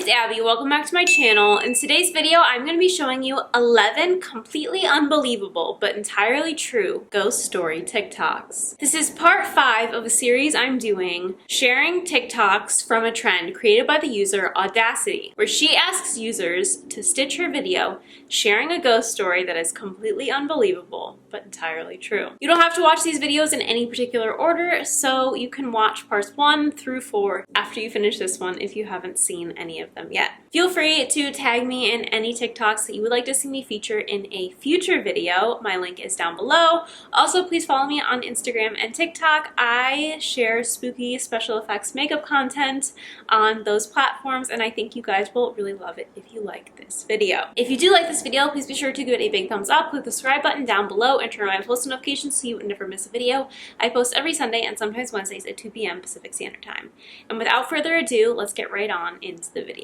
is Abby. Welcome back to my channel. In today's video, I'm going to be showing you 11 completely unbelievable but entirely true ghost story TikToks. This is part 5 of a series I'm doing, sharing TikToks from a trend created by the user Audacity, where she asks users to stitch her video sharing a ghost story that is completely unbelievable but entirely true. You don't have to watch these videos in any particular order, so you can watch parts 1 through 4 after you finish this one if you haven't seen any of them yet. Feel free to tag me in any TikToks that you would like to see me feature in a future video. My link is down below. Also, please follow me on Instagram and TikTok. I share spooky special effects makeup content on those platforms, and I think you guys will really love it if you like this video. If you do like this video, please be sure to give it a big thumbs up, click the subscribe button down below, and turn on my post notifications so you would never miss a video. I post every Sunday and sometimes Wednesdays at 2 p.m. Pacific Standard Time. And without further ado, let's get right on into the video.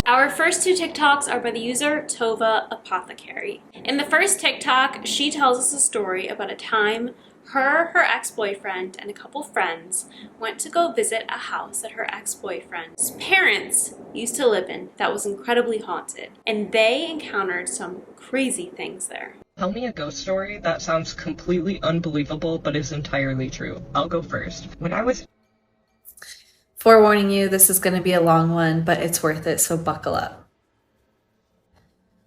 Our first 2 TikToks are by the user Tova Apothecary. In the first TikTok, she tells us a story about a time her ex-boyfriend, and a couple friends went to go visit a house that her ex-boyfriend's parents used to live in that was incredibly haunted, and they encountered some crazy things there. Tell me a ghost story that sounds completely unbelievable but is entirely true. I'll go first. When I was Forewarning you, this is going to be a long one, but it's worth it, so buckle up.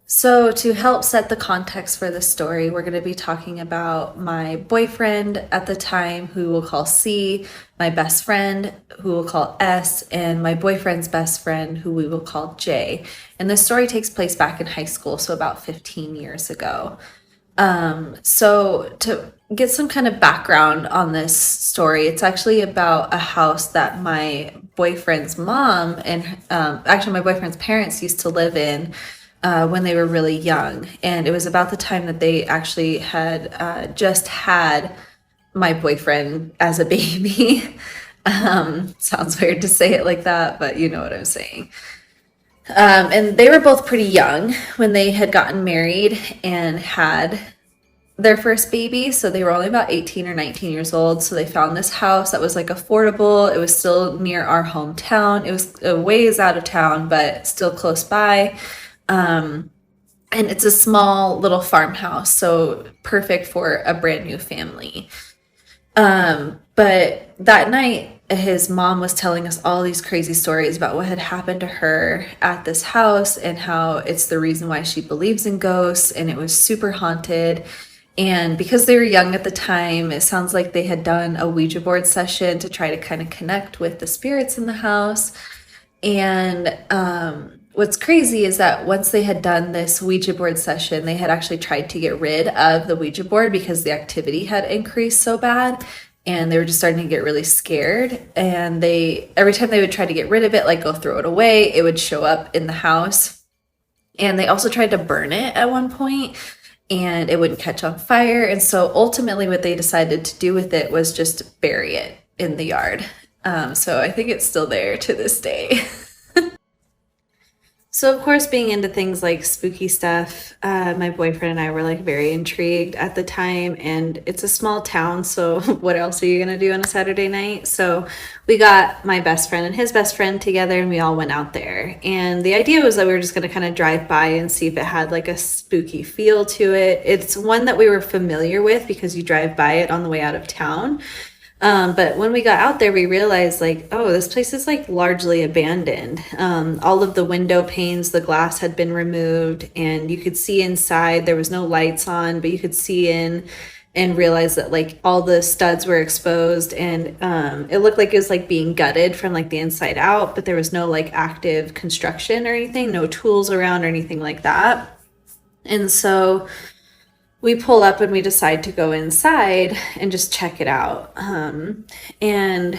So to help set the context for this story, we're going to be talking about my boyfriend at the time, who we'll call C, my best friend, who we'll call S, and my boyfriend's best friend, who we will call J. And this story takes place back in high school, so about 15 years ago. So to get some kind of background on this story, it's actually about a house that my boyfriend's mom and actually my boyfriend's parents used to live in when they were really young. And it was about the time that they actually had just had my boyfriend as a baby. Sounds weird to say it like that, but you know what I'm saying. And they were both pretty young when they had gotten married and had their first baby. So they were only about 18 or 19 years old. So they found this house that was like affordable. It was still near our hometown. It was a ways out of town, but still close by. And it's a small little farmhouse, so perfect for a brand new family. But that night, his mom was telling us all these crazy stories about what had happened to her at this house and how it's the reason why she believes in ghosts, and it was super haunted. And because they were young at the time, it sounds like they had done a Ouija board session to try to kind of connect with the spirits in the house. And what's crazy is that once they had done this Ouija board session, they had actually tried to get rid of the Ouija board because the activity had increased so bad. And they were just starting to get really scared. And every time they would try to get rid of it, like go throw it away, it would show up in the house. And they also tried to burn it at one point, and it wouldn't catch on fire. And so ultimately what they decided to do with it was just bury it in the yard. So I think it's still there to this day. So of course, being into things like spooky stuff, my boyfriend and I were like very intrigued at the time, and it's a small town, so what else are you gonna do on a Saturday night? So we got my best friend and his best friend together, and we all went out there. And the idea was that we were just gonna kind of drive by and see if it had like a spooky feel to it. It's one that we were familiar with because you drive by it on the way out of town. But when we got out there, we realized like, oh, this place is like largely abandoned. All of the window panes, the glass had been removed, and you could see inside. There was no lights on, but you could see in and realize that like all the studs were exposed, and it looked like it was like being gutted from like the inside out, but there was no like active construction or anything, no tools around or anything like that. And so we pull up and we decide to go inside and just check it out. And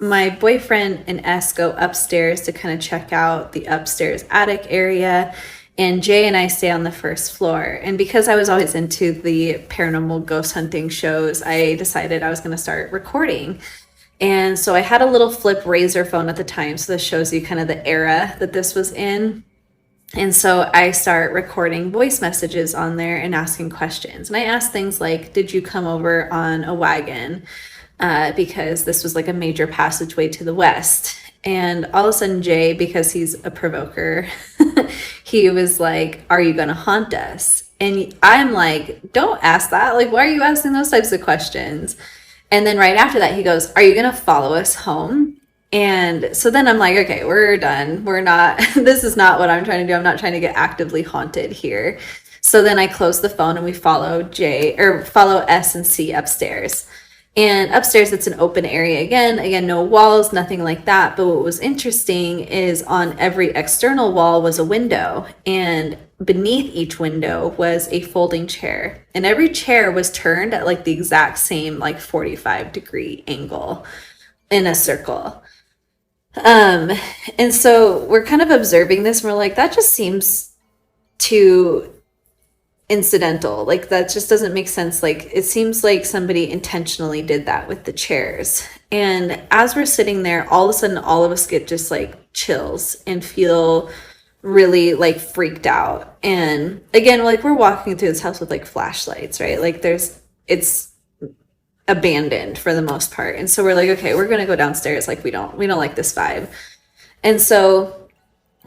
my boyfriend and S go upstairs to kind of check out the upstairs attic area. And Jay and I stay on the first floor. And because I was always into the paranormal ghost hunting shows, I decided I was going to start recording. And so I had a little flip razor phone at the time. So this shows you kind of the era that this was in. And so I start recording voice messages on there and asking questions. And I ask things like, did you come over on a wagon? because this was like a major passageway to the west. And all of a sudden, Jay, because he's a provoker, he was like, "Are you going to haunt us?" And I'm like, "Don't ask that. Like, why are you asking those types of questions?" And then right after that, he goes, "Are you going to follow us home?" And so then I'm like, okay, we're done. We're not, this is not what I'm trying to do. I'm not trying to get actively haunted here. So then I close the phone and we follow S and C upstairs. And upstairs, it's an open area again, no walls, nothing like that. But what was interesting is on every external wall was a window, and beneath each window was a folding chair. And every chair was turned at like the exact same like 45-degree angle in a circle. And so we're kind of observing this and we're like, that just seems too incidental. Like, that just doesn't make sense. Like, it seems like somebody intentionally did that with the chairs. And as we're sitting there, all of a sudden, all of us get just like chills and feel really like freaked out. And again, like, we're walking through this house with like flashlights, right? Like, it's abandoned for the most part. And so we're like, okay, we're going to go downstairs. Like, we don't like this vibe. And so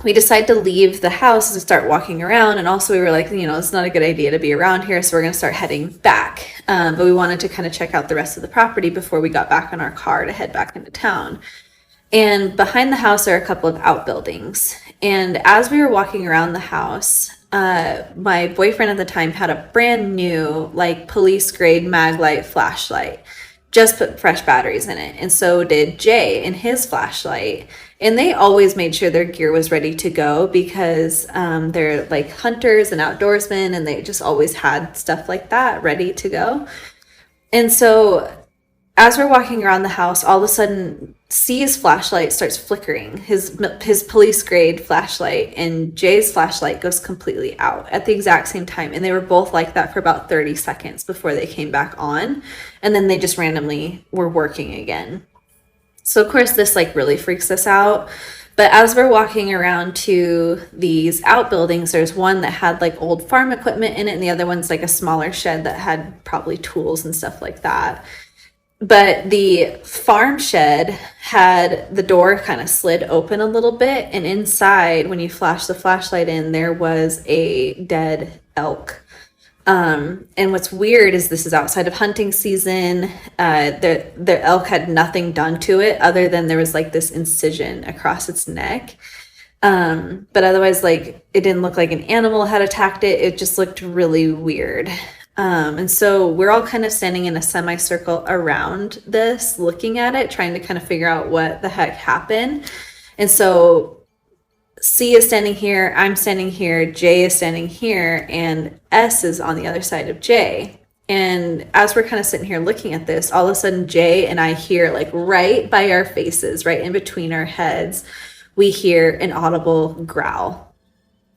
we decide to leave the house and start walking around. And also we were like, it's not a good idea to be around here. So we're going to start heading back. But we wanted to kind of check out the rest of the property before we got back in our car to head back into town. And behind the house are a couple of outbuildings. And as we were walking around the house, my boyfriend at the time had a brand new, like, police grade Maglite flashlight, just put fresh batteries in it. And so did Jay in his flashlight. And they always made sure their gear was ready to go because they're like hunters and outdoorsmen, and they just always had stuff like that ready to go. And so as we're walking around the house, all of a sudden, C's flashlight starts flickering, his police grade flashlight, and Jay's flashlight goes completely out at the exact same time. And they were both like that for about 30 seconds before they came back on. And then they just randomly were working again. So of course, this like really freaks us out. But as we're walking around to these outbuildings, there's one that had like old farm equipment in it, and the other one's like a smaller shed that had probably tools and stuff like that. But the farm shed had the door kind of slid open a little bit. And inside, when you flash the flashlight in, there was a dead elk. And what's weird is this is outside of hunting season. The elk had nothing done to it other than there was like this incision across its neck. But otherwise, like, it didn't look like an animal had attacked it. It just looked really weird. And so we're all kind of standing in a semicircle around this, looking at it, trying to kind of figure out what the heck happened. And so C is standing here, I'm standing here, J is standing here, and S is on the other side of J. And as we're kind of sitting here looking at this, all of a sudden J and I hear, like, right by our faces, right in between our heads, we hear an audible growl.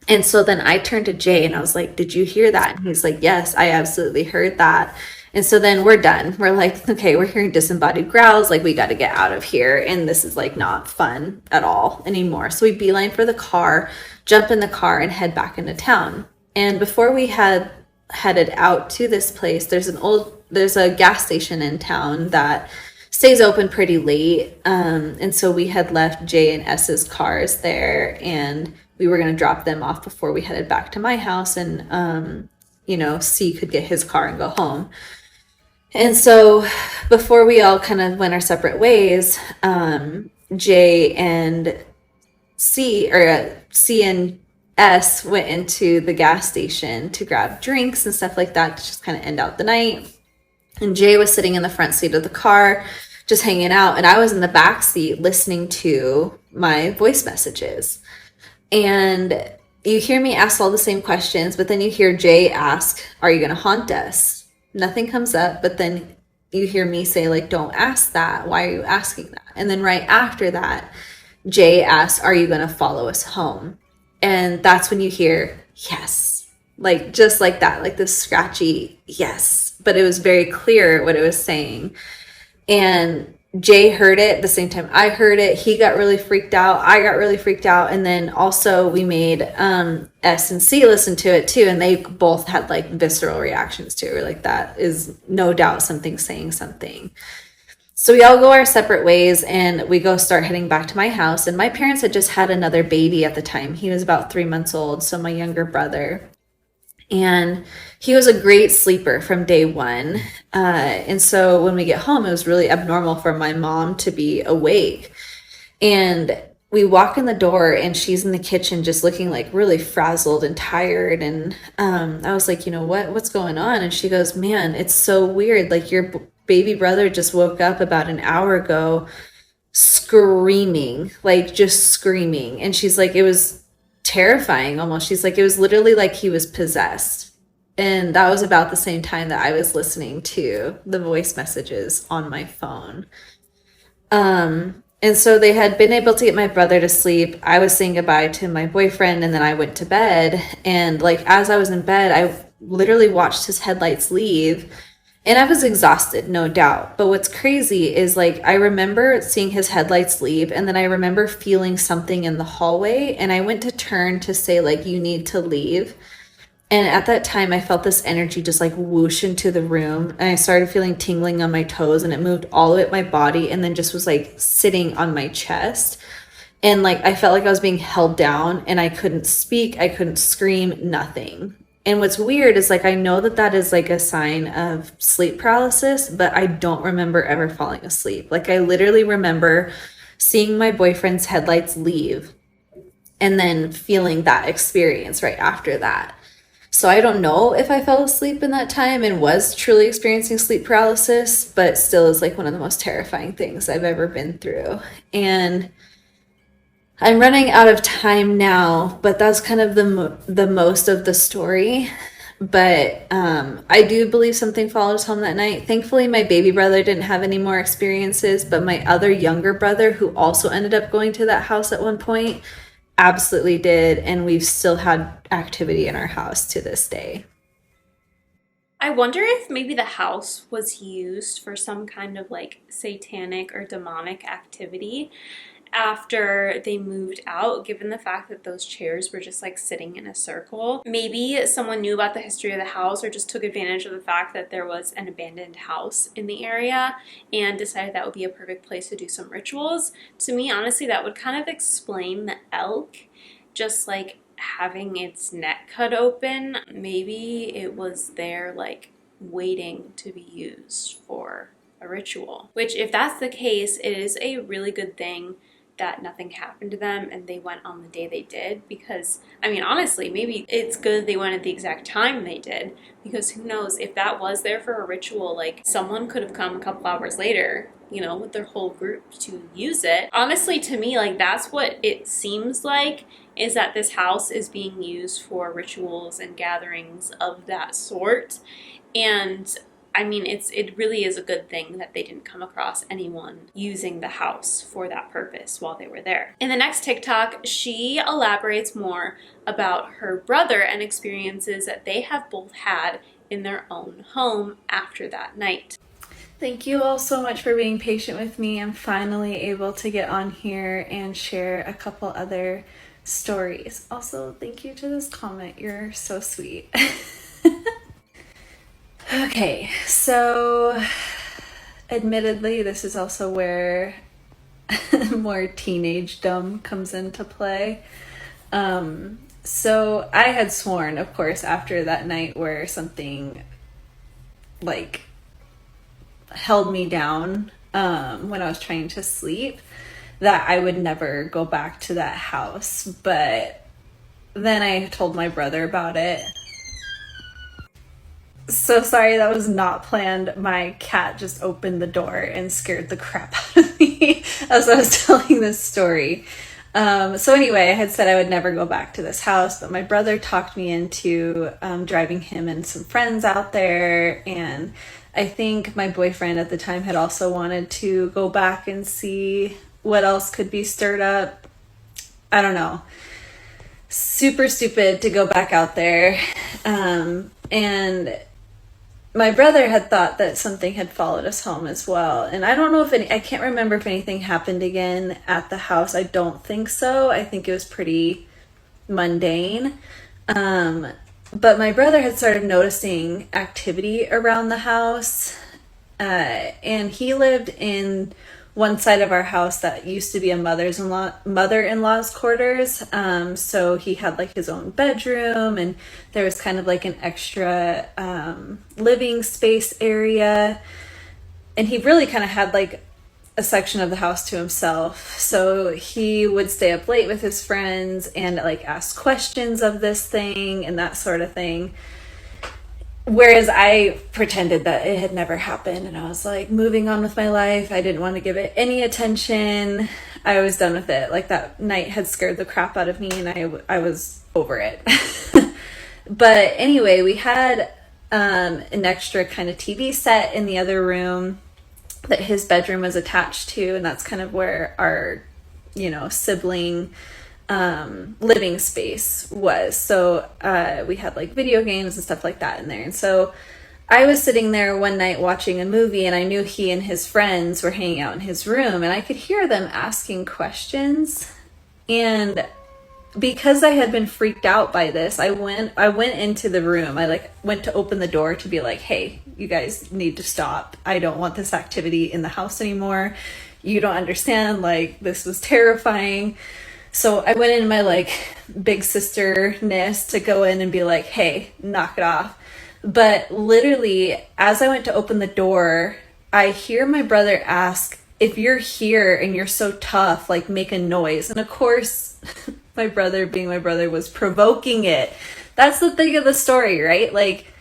And so then I turned to Jay and I was like, "Did you hear that?" And he's like, "Yes, I absolutely heard that." And so then we're done. We're like, okay, we're hearing disembodied growls. Like, we got to get out of here. And this is like not fun at all anymore. So we beeline for the car, jump in the car, and head back into town. And before we had headed out to this place, there's a gas station in town that stays open pretty late. And so we had left Jay and S's cars there, and we were going to drop them off before we headed back to my house, and C could get his car and go home. And so before we all kind of went our separate ways, J and C and S went into the gas station to grab drinks and stuff like that to just kind of end out the night. And Jay was sitting in the front seat of the car, just hanging out. And I was in the back seat listening to my voice messages. And you hear me ask all the same questions, but then you hear Jay ask, "Are you going to haunt us?" Nothing comes up, but then you hear me say, like, "Don't ask that. Why are you asking that?" And then right after that, Jay asks, "Are you going to follow us home?" And that's when you hear, "Yes." Like, just like that, like this scratchy yes. But it was very clear what it was saying. And Jay heard it at the same time I heard it. He got really freaked out. I got really freaked out. And then also we made S and C listen to it too. And they both had like visceral reactions to it. Like, that is no doubt something saying something. So we all go our separate ways and we go start heading back to my house. And my parents had just had another baby at the time. He was about 3 months old, so my younger brother. And he was a great sleeper from day one. And so when we get home, it was really abnormal for my mom to be awake. And we walk in the door and she's in the kitchen just looking like really frazzled and tired. And I was like, what's going on? And she goes, man, it's so weird. Like your baby brother just woke up about an hour ago screaming, like just screaming. And she's like, it was terrifying almost. She's like, it was literally like he was possessed. And that was about the same time that I was listening to the voice messages on my phone. And so they had been able to get my brother to sleep. I was saying goodbye to my boyfriend and then I went to bed. And like as I was in bed, I literally watched his headlights leave. And I was exhausted, no doubt. But what's crazy is like I remember seeing his headlights leave and then I remember feeling something in the hallway and I went to turn to say like you need to leave. And at that time, I felt this energy just like whoosh into the room. And I started feeling tingling on my toes and it moved all the way up my body and then just was like sitting on my chest. And like I felt like I was being held down and I couldn't speak, I couldn't scream, nothing. And what's weird is like I know that that is like a sign of sleep paralysis, but I don't remember ever falling asleep. Like I literally remember seeing my boyfriend's headlights leave and then feeling that experience right after that. So I don't know if I fell asleep in that time and was truly experiencing sleep paralysis, but still is like one of the most terrifying things I've ever been through. And I'm running out of time now, but that's kind of the most of the story. But I do believe something followed us home that night. Thankfully, my baby brother didn't have any more experiences, but my other younger brother, who also ended up going to that house at one point, absolutely did. And we've still had activity in our house to this day. I wonder if maybe the house was used for some kind of like satanic or demonic activity after they moved out, given the fact that those chairs were just like sitting in a circle. Maybe someone knew about the history of the house or just took advantage of the fact that there was an abandoned house in the area and decided that would be a perfect place to do some rituals. To me, honestly, that would kind of explain the elk just like having its neck cut open. Maybe it was there like waiting to be used for a ritual, which if that's the case, it is a really good thing that nothing happened to them and they went on the day they did, because I mean honestly maybe it's good they went at the exact time they did, because who knows, if that was there for a ritual, like someone could have come a couple hours later, with their whole group to use it. Honestly, to me, like that's what it seems like, is that this house is being used for rituals and gatherings of that sort. And I mean, it really is a good thing that they didn't come across anyone using the house for that purpose while they were there. In the next TikTok, she elaborates more about her brother and experiences that they have both had in their own home after that night. Thank you all so much for being patient with me. I'm finally able to get on here and share a couple other stories. Also, thank you to this comment. You're so sweet. Okay, so admittedly, this is also where more teenage dumb comes into play. So I had sworn, of course, after that night where something like held me down when I was trying to sleep, that I would never go back to that house. But then I told my brother about it. So sorry, that was not planned. My cat just opened the door and scared the crap out of me as I was telling this story. So anyway, I had said I would never go back to this house, but my brother talked me into driving him and some friends out there. And I think my boyfriend at the time had also wanted to go back and see what else could be stirred up. I don't know. Super stupid to go back out there. And my brother had thought that something had followed us home as well. And I don't know if I can't remember if anything happened again at the house. I don't think so. I think it was pretty mundane. But my brother had started noticing activity around the house. And he lived in one side of our house that used to be a mother-in-law's quarters. So he had like his own bedroom, and there was kind of like an extra living space area. And he really kind of had like a section of the house to himself. So he would stay up late with his friends and like ask questions of this thing and that sort of thing. Whereas I pretended that it had never happened, and I was like moving on with my life. I didn't want to give it any attention. I was done with it. Like that night had scared the crap out of me, and I was over it. But anyway, we had an extra kind of TV set in the other room that his bedroom was attached to, and that's kind of where our, sibling living space was. So we had like video games and stuff like that in there. And so I was sitting there one night watching a movie, and I knew he and his friends were hanging out in his room, and I could hear them asking questions. And because I had been freaked out by this, I went into the room. I like went to open the door to be like, hey, you guys need to stop. I don't want this activity in the house anymore. You don't understand. Like, this was terrifying. So I went in my like big sister-ness to go in and be like, hey, knock it off. But literally, as I went to open the door, I hear my brother ask, if you're here and you're so tough, like make a noise. And of course, my brother, being my brother, was provoking it. That's the thing of the story, right? Like,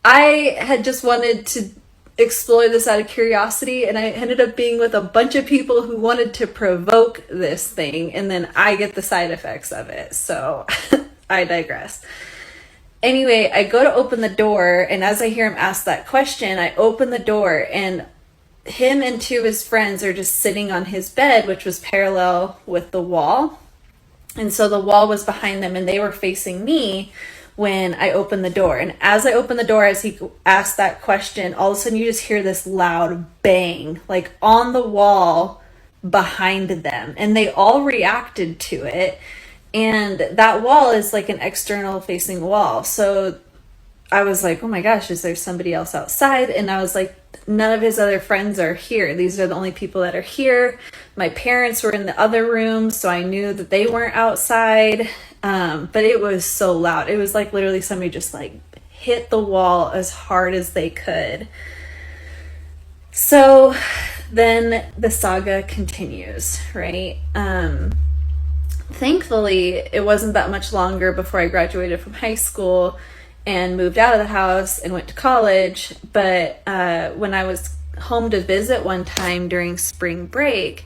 I had just wanted to explore this out of curiosity, and I ended up being with a bunch of people who wanted to provoke this thing, and then I get the side effects of it. So I digress. Anyway, I go to open the door, and as I hear him ask that question, I open the door, and him and two of his friends are just sitting on his bed, which was parallel with the wall. And so the wall was behind them, and they were facing me when I opened the door. And as I opened the door, as he asked that question, all of a sudden you just hear this loud bang, like on the wall behind them. And they all reacted to it. And that wall is like an external facing wall. So I was like, oh my gosh, is there somebody else outside? And I was like, none of his other friends are here. These are the only people that are here. My parents were in the other room, so I knew that they weren't outside. But it was so loud. It was like literally somebody just like hit the wall as hard as they could. So then the saga continues, right? Thankfully, it wasn't that much longer before I graduated from high school and moved out of the house and went to college. But when I was home to visit one time during spring break,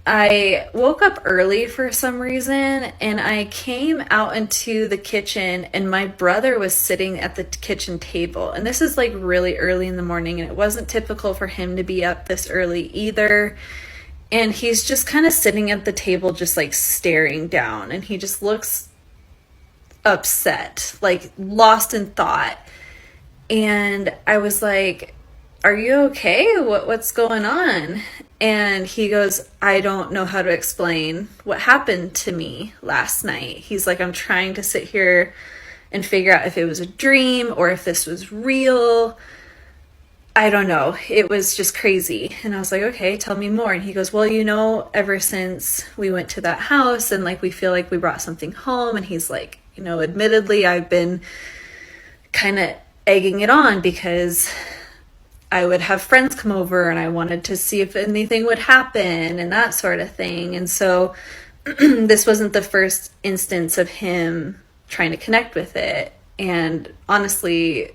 I woke up early for some reason, and I came out into the kitchen, and my brother was sitting at the kitchen table. And this is like really early in the morning, and it wasn't typical for him to be up this early either. And he's just kind of sitting at the table, just like staring down, and he just looks upset, like lost in thought. And I was like, are you okay? What's going on? And he goes, I don't know how to explain what happened to me last night. He's like, I'm trying to sit here and figure out if it was a dream or if this was real. I don't know. It was just crazy. And I was like, okay, tell me more. And he goes, well, ever since we went to that house and like we feel like we brought something home. And he's like, admittedly, I've been kind of egging it on because I would have friends come over and I wanted to see if anything would happen and that sort of thing. And so this wasn't the first instance of him trying to connect with it and honestly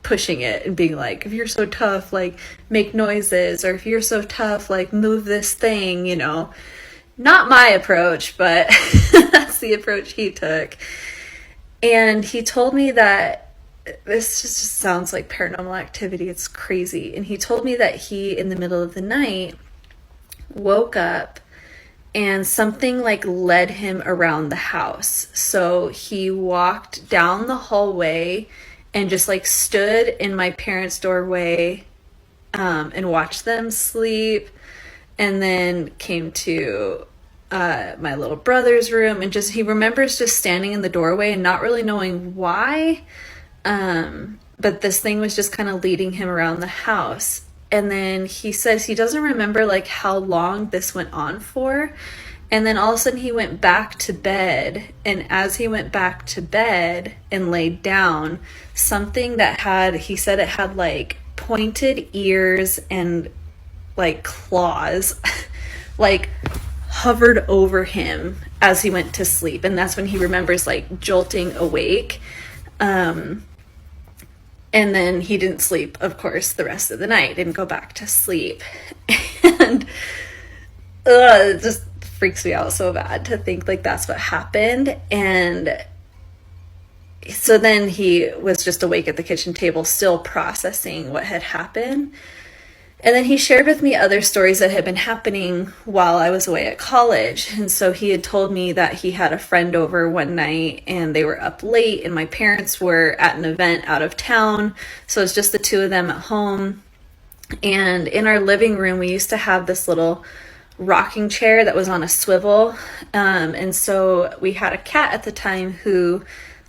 pushing it and being like, if you're so tough, like make noises, or if you're so tough, like move this thing, Not my approach, but that's the approach he took. And he told me that this just sounds like paranormal activity. It's crazy. And he told me that he, in the middle of the night, woke up and something like led him around the house. So he walked down the hallway and just like stood in my parents' doorway and watched them sleep. And then came to my little brother's room, and he remembers just standing in the doorway and not really knowing why. but this thing was just kind of leading him around the house. And then he says he doesn't remember like how long this went on for. And then all of a sudden he went back to bed. And as he went back to bed and laid down, something that had, he said it had like pointed ears and like claws, like hovered over him as he went to sleep. And that's when he remembers like jolting awake. And then he didn't sleep, of course, the rest of the night, didn't go back to sleep. And it just freaks me out so bad to think like that's what happened. And so then he was just awake at the kitchen table, still processing what had happened. And then he shared with me other stories that had been happening while I was away at college. And so he had told me that he had a friend over one night and they were up late and my parents were at an event out of town. So it's just the two of them at home. And in our living room, we used to have this little rocking chair that was on a swivel. And so we had a cat at the time who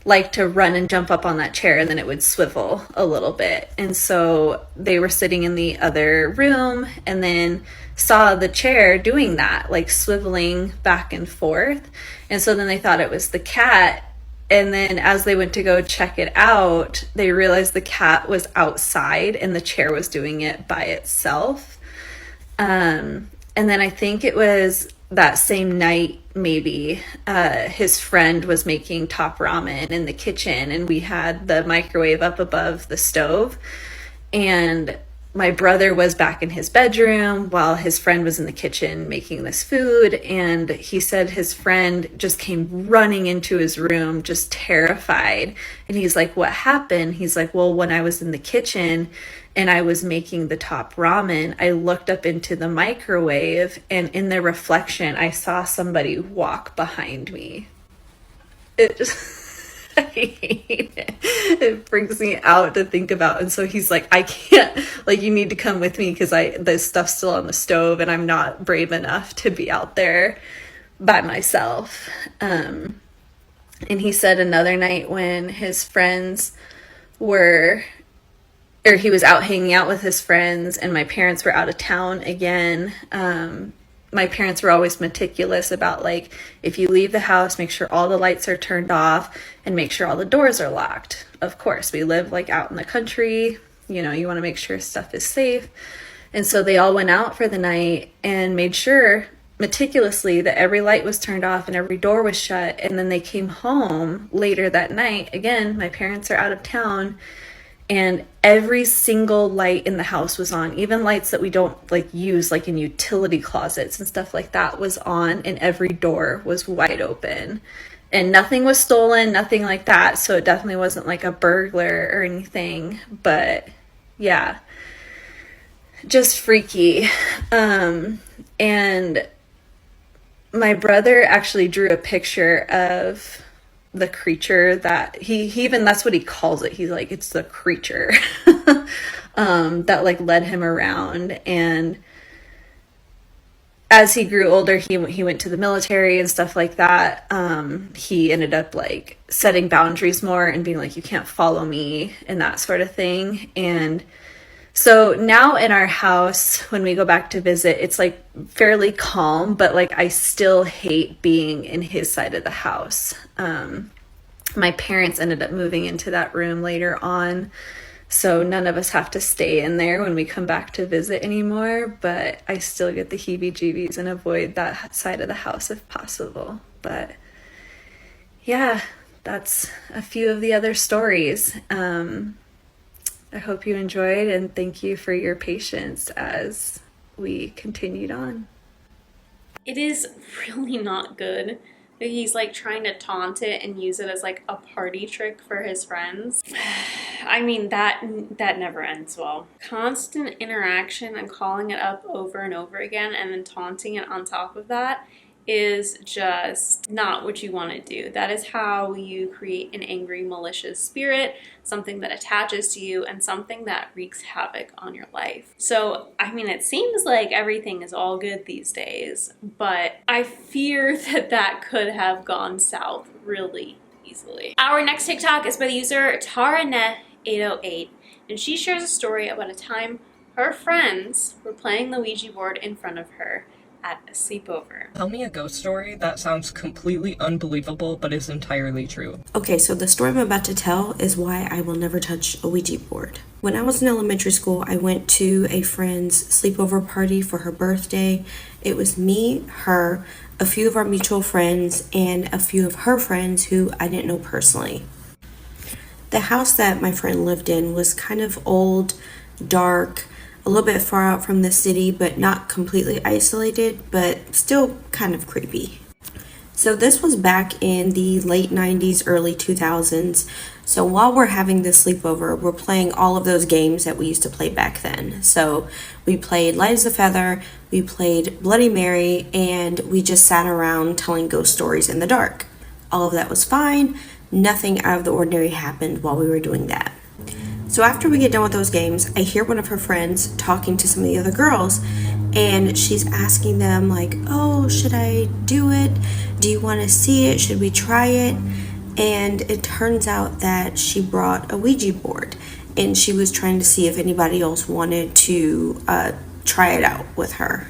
liked to run and jump up on that chair and then it would swivel a little bit. And so they were sitting in the other room and then saw the chair doing that, like swiveling back and forth. And so then they thought it was the cat. And then as they went to go check it out, they realized the cat was outside and the chair was doing it by itself. And then I think it was that same night, maybe, his friend was making top ramen in the kitchen and we had the microwave up above the stove. And my brother was back in his bedroom while his friend was in the kitchen making this food. And he said his friend just came running into his room, just terrified. And he's like, what happened? He's like, well, when I was in the kitchen and I was making the top ramen, I looked up into the microwave and in the reflection, I saw somebody walk behind me. It just... I hate it. It freaks me out to think about. And so he's like, I can't, like, you need to come with me because this stuff's still on the stove and I'm not brave enough to be out there by myself. And he said another night when his friends were, or he was out hanging out with his friends and my parents were out of town again. My parents were always meticulous about, like, if you leave the house, make sure all the lights are turned off and make sure all the doors are locked. Of course, we live like out in the country, you know, you want to make sure stuff is safe. And so they all went out for the night and made sure meticulously that every light was turned off and every door was shut. And then they came home later that night. Again, my parents are out of town. And every single light in the house was on, even lights that we don't like use, like in utility closets and stuff like that was on, and every door was wide open. And nothing was stolen, nothing like that. So it definitely wasn't like a burglar or anything. But yeah, just freaky. And my brother actually drew a picture of the creature that he even, that's what he calls it. He's like, it's the creature that like led him around. And as he grew older, he went to the military and stuff like that. He ended up like setting boundaries more and being like, you can't follow me and that sort of thing. And so now in our house, when we go back to visit, it's like fairly calm, but like I still hate being in his side of the house. My parents ended up moving into that room later on, so none of us have to stay in there when we come back to visit anymore, but I still get the heebie-jeebies and avoid that side of the house if possible. But yeah, that's a few of the other stories. I hope you enjoyed, and thank you for your patience as we continued on. It is really not good that he's like trying to taunt it and use it as like a party trick for his friends. I mean, that never ends well. Constant interaction and calling it up over and over again and then taunting it on top of that is just not what you want to do. That is how you create an angry, malicious spirit, something that attaches to you and something that wreaks havoc on your life. So, I mean, it seems like everything is all good these days, but I fear that that could have gone south really easily. Our next TikTok is by the user Tara 808, and she shares a story about a time her friends were playing the Ouija board in front of her at a sleepover. Tell me a ghost story that sounds completely unbelievable but is entirely true. Okay, so the story I'm about to tell is why I will never touch a Ouija board. When I was in elementary school, I went to a friend's sleepover party for her birthday. It was me, her, a few of our mutual friends, and a few of her friends who I didn't know personally. The house that my friend lived in was kind of old, dark, a little bit far out from the city, but not completely isolated, but still kind of creepy. So this was back in the late 90s, early 2000s. So while we're having this sleepover, we're playing all of those games that we used to play back then. So we played Light as a Feather, we played Bloody Mary, and we just sat around telling ghost stories in the dark. All of that was fine. Nothing out of the ordinary happened while we were doing that. So after we get done with those games, I hear one of her friends talking to some of the other girls, and she's asking them like, oh, should I do it? Do you want to see it? Should we try it? And it turns out that she brought a Ouija board, and she was trying to see if anybody else wanted to try it out with her.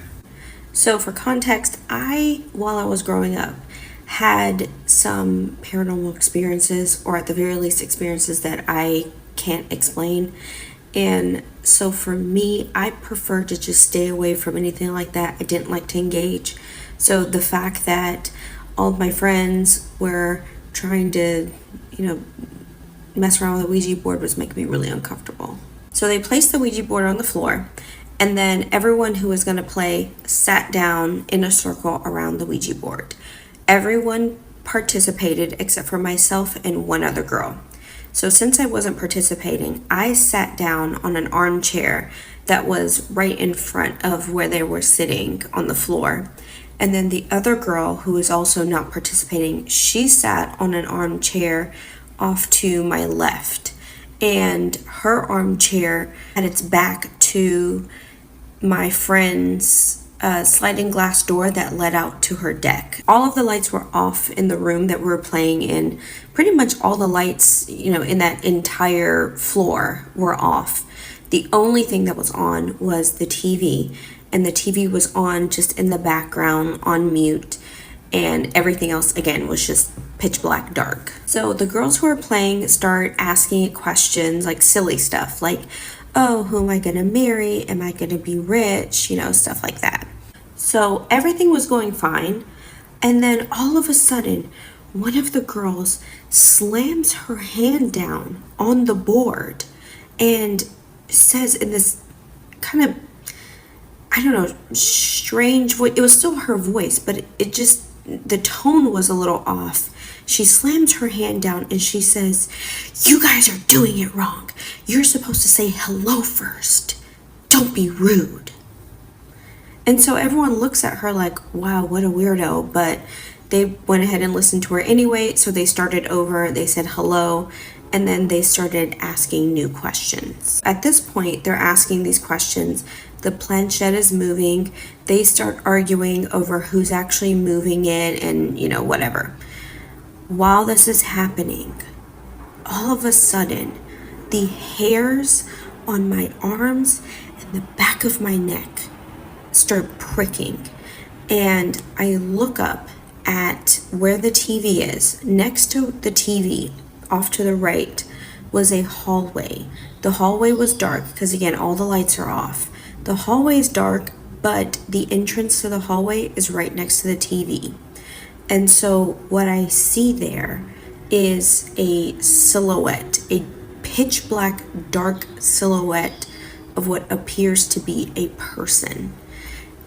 So for context, while I was growing up, had some paranormal experiences, or at the very least experiences that I can't explain. And so for me, I prefer to just stay away from anything like that. I didn't like to engage. So the fact that all of my friends were trying to, mess around with a Ouija board was making me really uncomfortable. So they placed the Ouija board on the floor, and then everyone who was going to play sat down in a circle around the Ouija board. Everyone participated except for myself and one other girl. So since I wasn't participating, I sat down on an armchair that was right in front of where they were sitting on the floor. And then the other girl, who was also not participating, she sat on an armchair off to my left. And her armchair had its back to my friend's sliding glass door that led out to her deck. All of the lights were off in the room that we were playing in. Pretty much all the lights, in that entire floor were off. The only thing that was on was the TV, and the TV was on just in the background on mute, and everything else again was just pitch black dark. So the girls who were playing start asking it questions, like silly stuff, like, oh, who am I gonna marry? Am I gonna be rich? Stuff like that. So everything was going fine, and then all of a sudden, one of the girls slams her hand down on the board and says in this kind of, strange voice. It was still her voice, but it just, the tone was a little off. She slams her hand down and she says, you guys are doing it wrong. You're supposed to say hello first. Don't be rude. And so everyone looks at her like, wow, what a weirdo. But they went ahead and listened to her anyway. So they started over, they said hello, and then they started asking new questions. At this point, they're asking these questions. The planchette is moving. They start arguing over who's actually moving it and, whatever. While this is happening, all of a sudden, the hairs on my arms and the back of my neck start pricking. And I look up at where the TV is. Next to the TV, off to the right, was a hallway. The hallway was dark because, again, all the lights are off. The hallway is dark, but the entrance to the hallway is right next to the TV. And so what I see there is a silhouette, a pitch black, dark silhouette of what appears to be a person.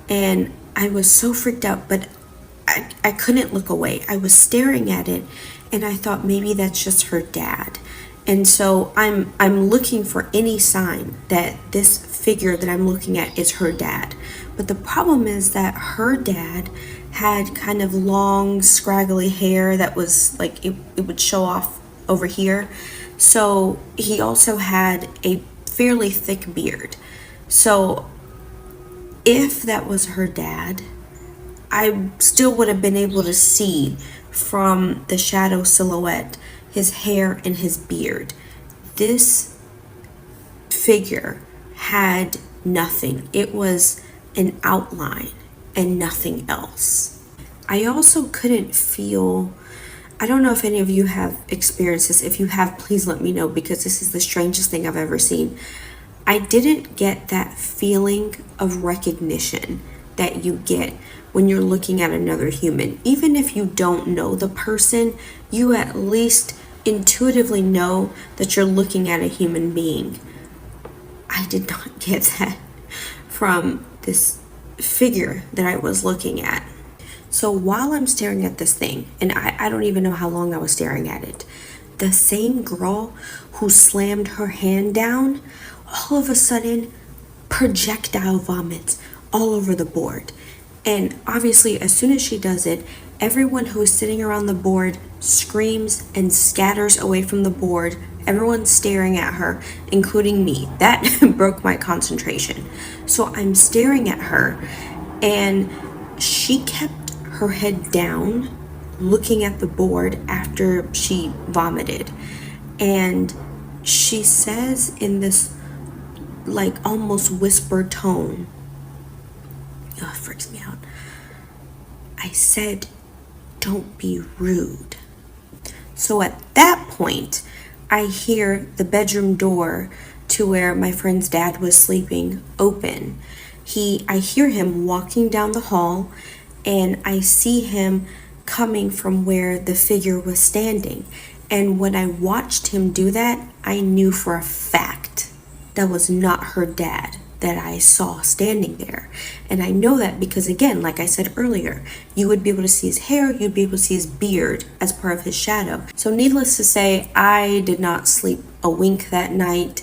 And I was so freaked out, but I couldn't look away. I was staring at it, and I thought maybe that's just her dad. And so I'm looking for any sign that this figure that I'm looking at is her dad. But the problem is that her dad had kind of long, scraggly hair that was like, it would show off over here. So he also had a fairly thick beard. So if that was her dad, I still would have been able to see from the shadow silhouette his hair and his beard. This figure had nothing. It was an outline and nothing else. I also couldn't feel, I don't know if any of you have experienced this. If you have, please let me know, because this is the strangest thing I've ever seen. I didn't get that feeling of recognition that you get when you're looking at another human. Even if you don't know the person, you at least intuitively know that you're looking at a human being. I did not get that from this figure that I was looking at. So while I'm staring at this thing, and I don't even know how long I was staring at it, the same girl who slammed her hand down, all of a sudden, projectile vomits all over the board. And obviously, as soon as she does it, everyone who is sitting around the board screams and scatters away from the board. Everyone's staring at her, including me. That broke my concentration. So I'm staring at her, and she kept her head down, looking at the board after she vomited. And she says in this like almost whisper tone, oh, it freaks me out. I said, "Don't be rude." So at that point, I hear the bedroom door to where my friend's dad was sleeping open. I hear him walking down the hall, and I see him coming from where the figure was standing. And when I watched him do that, I knew for a fact that was not her dad that I saw standing there. And I know that because, again, like I said earlier, you would be able to see his hair, you'd be able to see his beard as part of his shadow. So needless to say, I did not sleep a wink that night.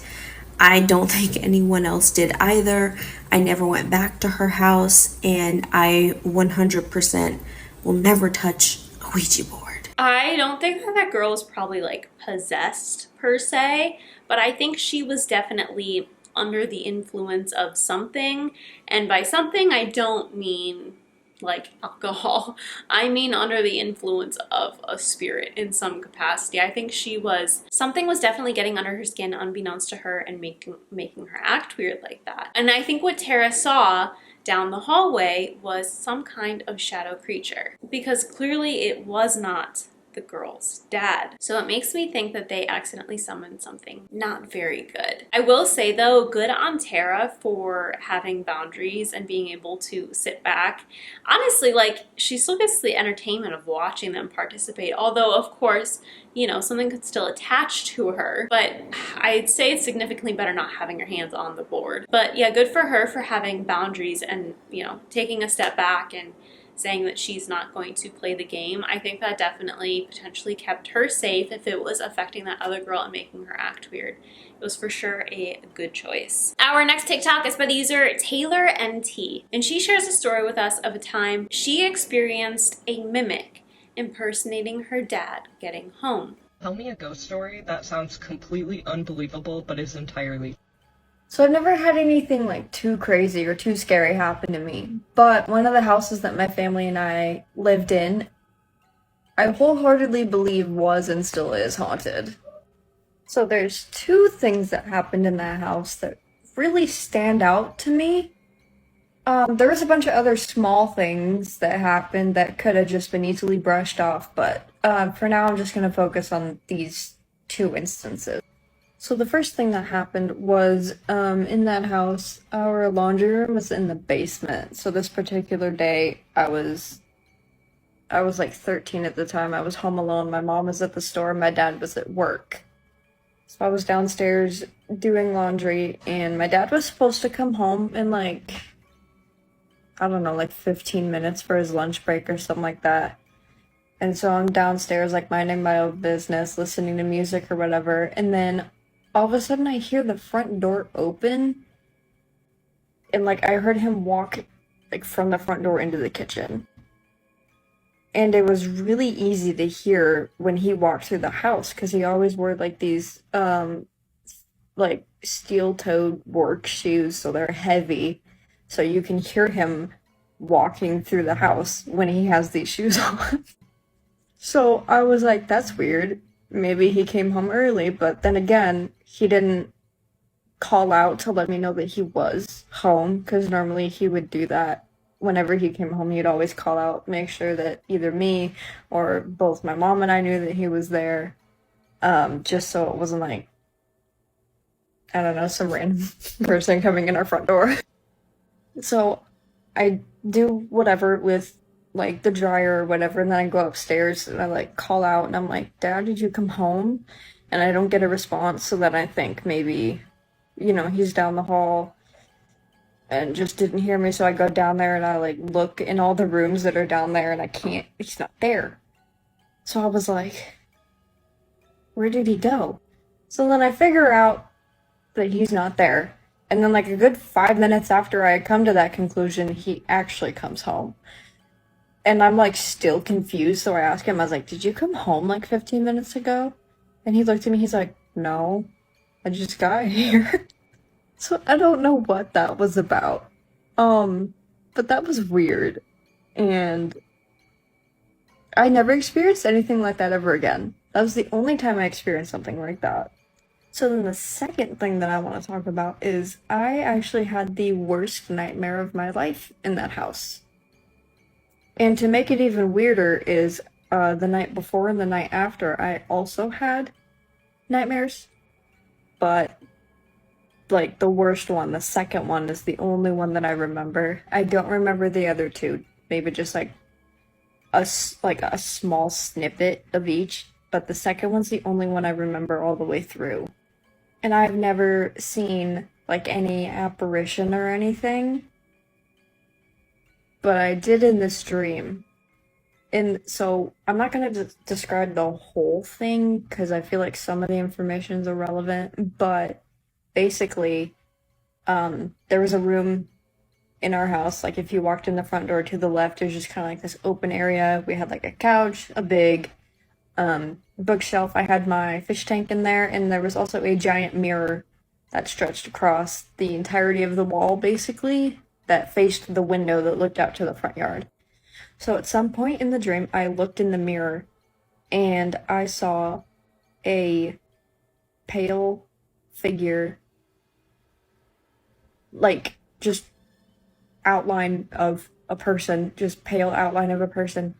I don't think anyone else did either. I never went back to her house, and I 100% will never touch a Ouija board. I don't think that girl was probably like possessed per se, but I think she was definitely under the influence of something. And by something, I don't mean like alcohol. I mean under the influence of a spirit in some capacity. I think something was definitely getting under her skin unbeknownst to her and making her act weird like that. And I think what Tara saw down the hallway was some kind of shadow creature, because clearly it was not the girl's dad. So it makes me think that they accidentally summoned something not very good. I will say though, good on Tara for having boundaries and being able to sit back. Honestly, like, she still gets the entertainment of watching them participate, although of course, you know, something could still attach to her, but I'd say it's significantly better not having your hands on the board. But yeah, good for her for having boundaries and, you know, taking a step back and saying that she's not going to play the game. I think that definitely potentially kept her safe if it was affecting that other girl and making her act weird. It was for sure a good choice. Our next TikTok is by the user Taylor NT, and she shares a story with us of a time she experienced a mimic impersonating her dad getting home. Tell me a ghost story that sounds completely unbelievable but is entirely. So I've never had anything like too crazy or too scary happen to me, but one of the houses that my family and I lived in, I wholeheartedly believe was and still is haunted. So there's two things that happened in that house that really stand out to me. There was a bunch of other small things that happened that could have just been easily brushed off, but for now I'm just going to focus on these two instances. So the first thing that happened was, in that house, our laundry room was in the basement. So this particular day, I was like 13 at the time. I was home alone. My mom was at the store. My dad was at work. So I was downstairs doing laundry, and my dad was supposed to come home in like, I don't know, like 15 minutes for his lunch break or something like that. And so I'm downstairs, like minding my own business, listening to music or whatever. And then all of a sudden I hear the front door open, and like I heard him walk like from the front door into the kitchen. And it was really easy to hear when he walked through the house, because he always wore like these like steel-toed work shoes, so they're heavy, so you can hear him walking through the house when he has these shoes on. So I was like, that's weird. Maybe he came home early, but then again, he didn't call out to let me know that he was home, because normally he would do that. Whenever he came home, he'd always call out, make sure that either me or both my mom and I knew that he was there, just so it wasn't like, I don't know, some random person coming in our front door. So I do whatever with like the dryer or whatever, and then I go upstairs and I like call out and I'm like, Dad, did you come home? And I don't get a response, so then I think maybe, he's down the hall and just didn't hear me. So I go down there and I like look in all the rooms that are down there and he's not there. So I was like, where did he go? So then I figure out that he's not there. And then like a good 5 minutes after I come to that conclusion, he actually comes home. And I'm like still confused, so I ask him, I was like, did you come home like 15 minutes ago? And he looked at me, he's like, no, I just got here. So I don't know what that was about. But that was weird. And I never experienced anything like that ever again. That was the only time I experienced something like that. So then the second thing that I want to talk about is I actually had the worst nightmare of my life in that house. And to make it even weirder is the night before and the night after, I also had nightmares. But like the worst one, the second one, is the only one that I remember. I don't remember the other two. Maybe just like a small snippet of each. But the second one's the only one I remember all the way through. And I've never seen like any apparition or anything. But I did in this dream. And so I'm not going to describe the whole thing because I feel like some of the information is irrelevant. But basically, there was a room in our house. Like if you walked in the front door to the left, it was just kind of like this open area. We had like a couch, a big bookshelf. I had my fish tank in there, and there was also a giant mirror that stretched across the entirety of the wall, basically, that faced the window that looked out to the front yard. So at some point in the dream, I looked in the mirror, and I saw a pale figure, like, just outline of a person, just pale outline of a person,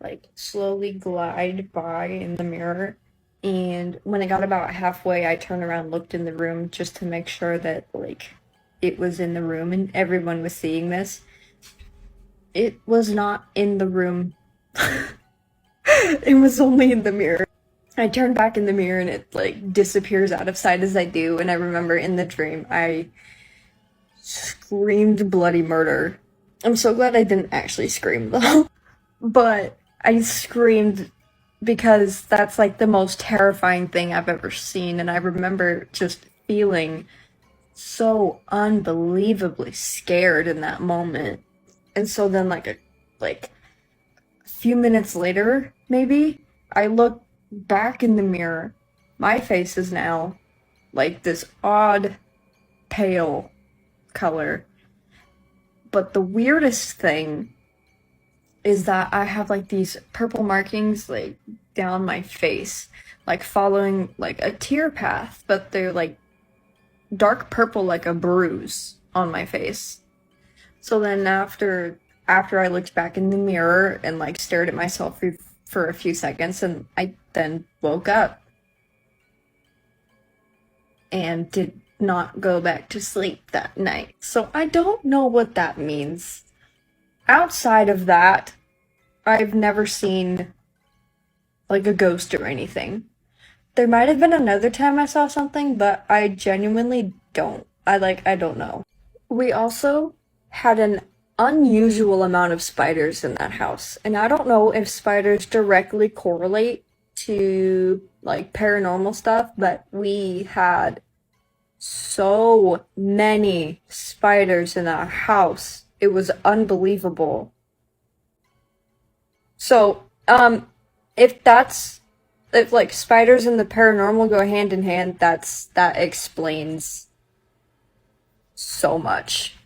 like, slowly glide by in the mirror. And when it got about halfway, I turned around, looked in the room just to make sure that, like, it was in the room and everyone was seeing this. It was not in the room. It was only in the mirror. I turned back in the mirror and it, like, disappears out of sight as I do. And I remember in the dream, I screamed bloody murder. I'm so glad I didn't actually scream, though. But I screamed because that's like the most terrifying thing I've ever seen, and I remember just feeling so unbelievably scared in that moment. And so then like a few minutes later, maybe, I look back in the mirror. My face is now like this odd pale color. But the weirdest thing is that I have like these purple markings like down my face, like following like a tear path, but they're like dark purple, like a bruise on my face. So then after I looked back in the mirror and like stared at myself for a few seconds, and I then woke up and did not go back to sleep that night. So I don't know what that means. Outside of that, I've never seen like a ghost or anything. There might have been another time I saw something, but I genuinely don't. I don't know. We also had an unusual amount of spiders in that house. And I don't know if spiders directly correlate to like paranormal stuff, but we had so many spiders in our house. It was unbelievable. So, if like spiders and the paranormal go hand in hand, that explains so much.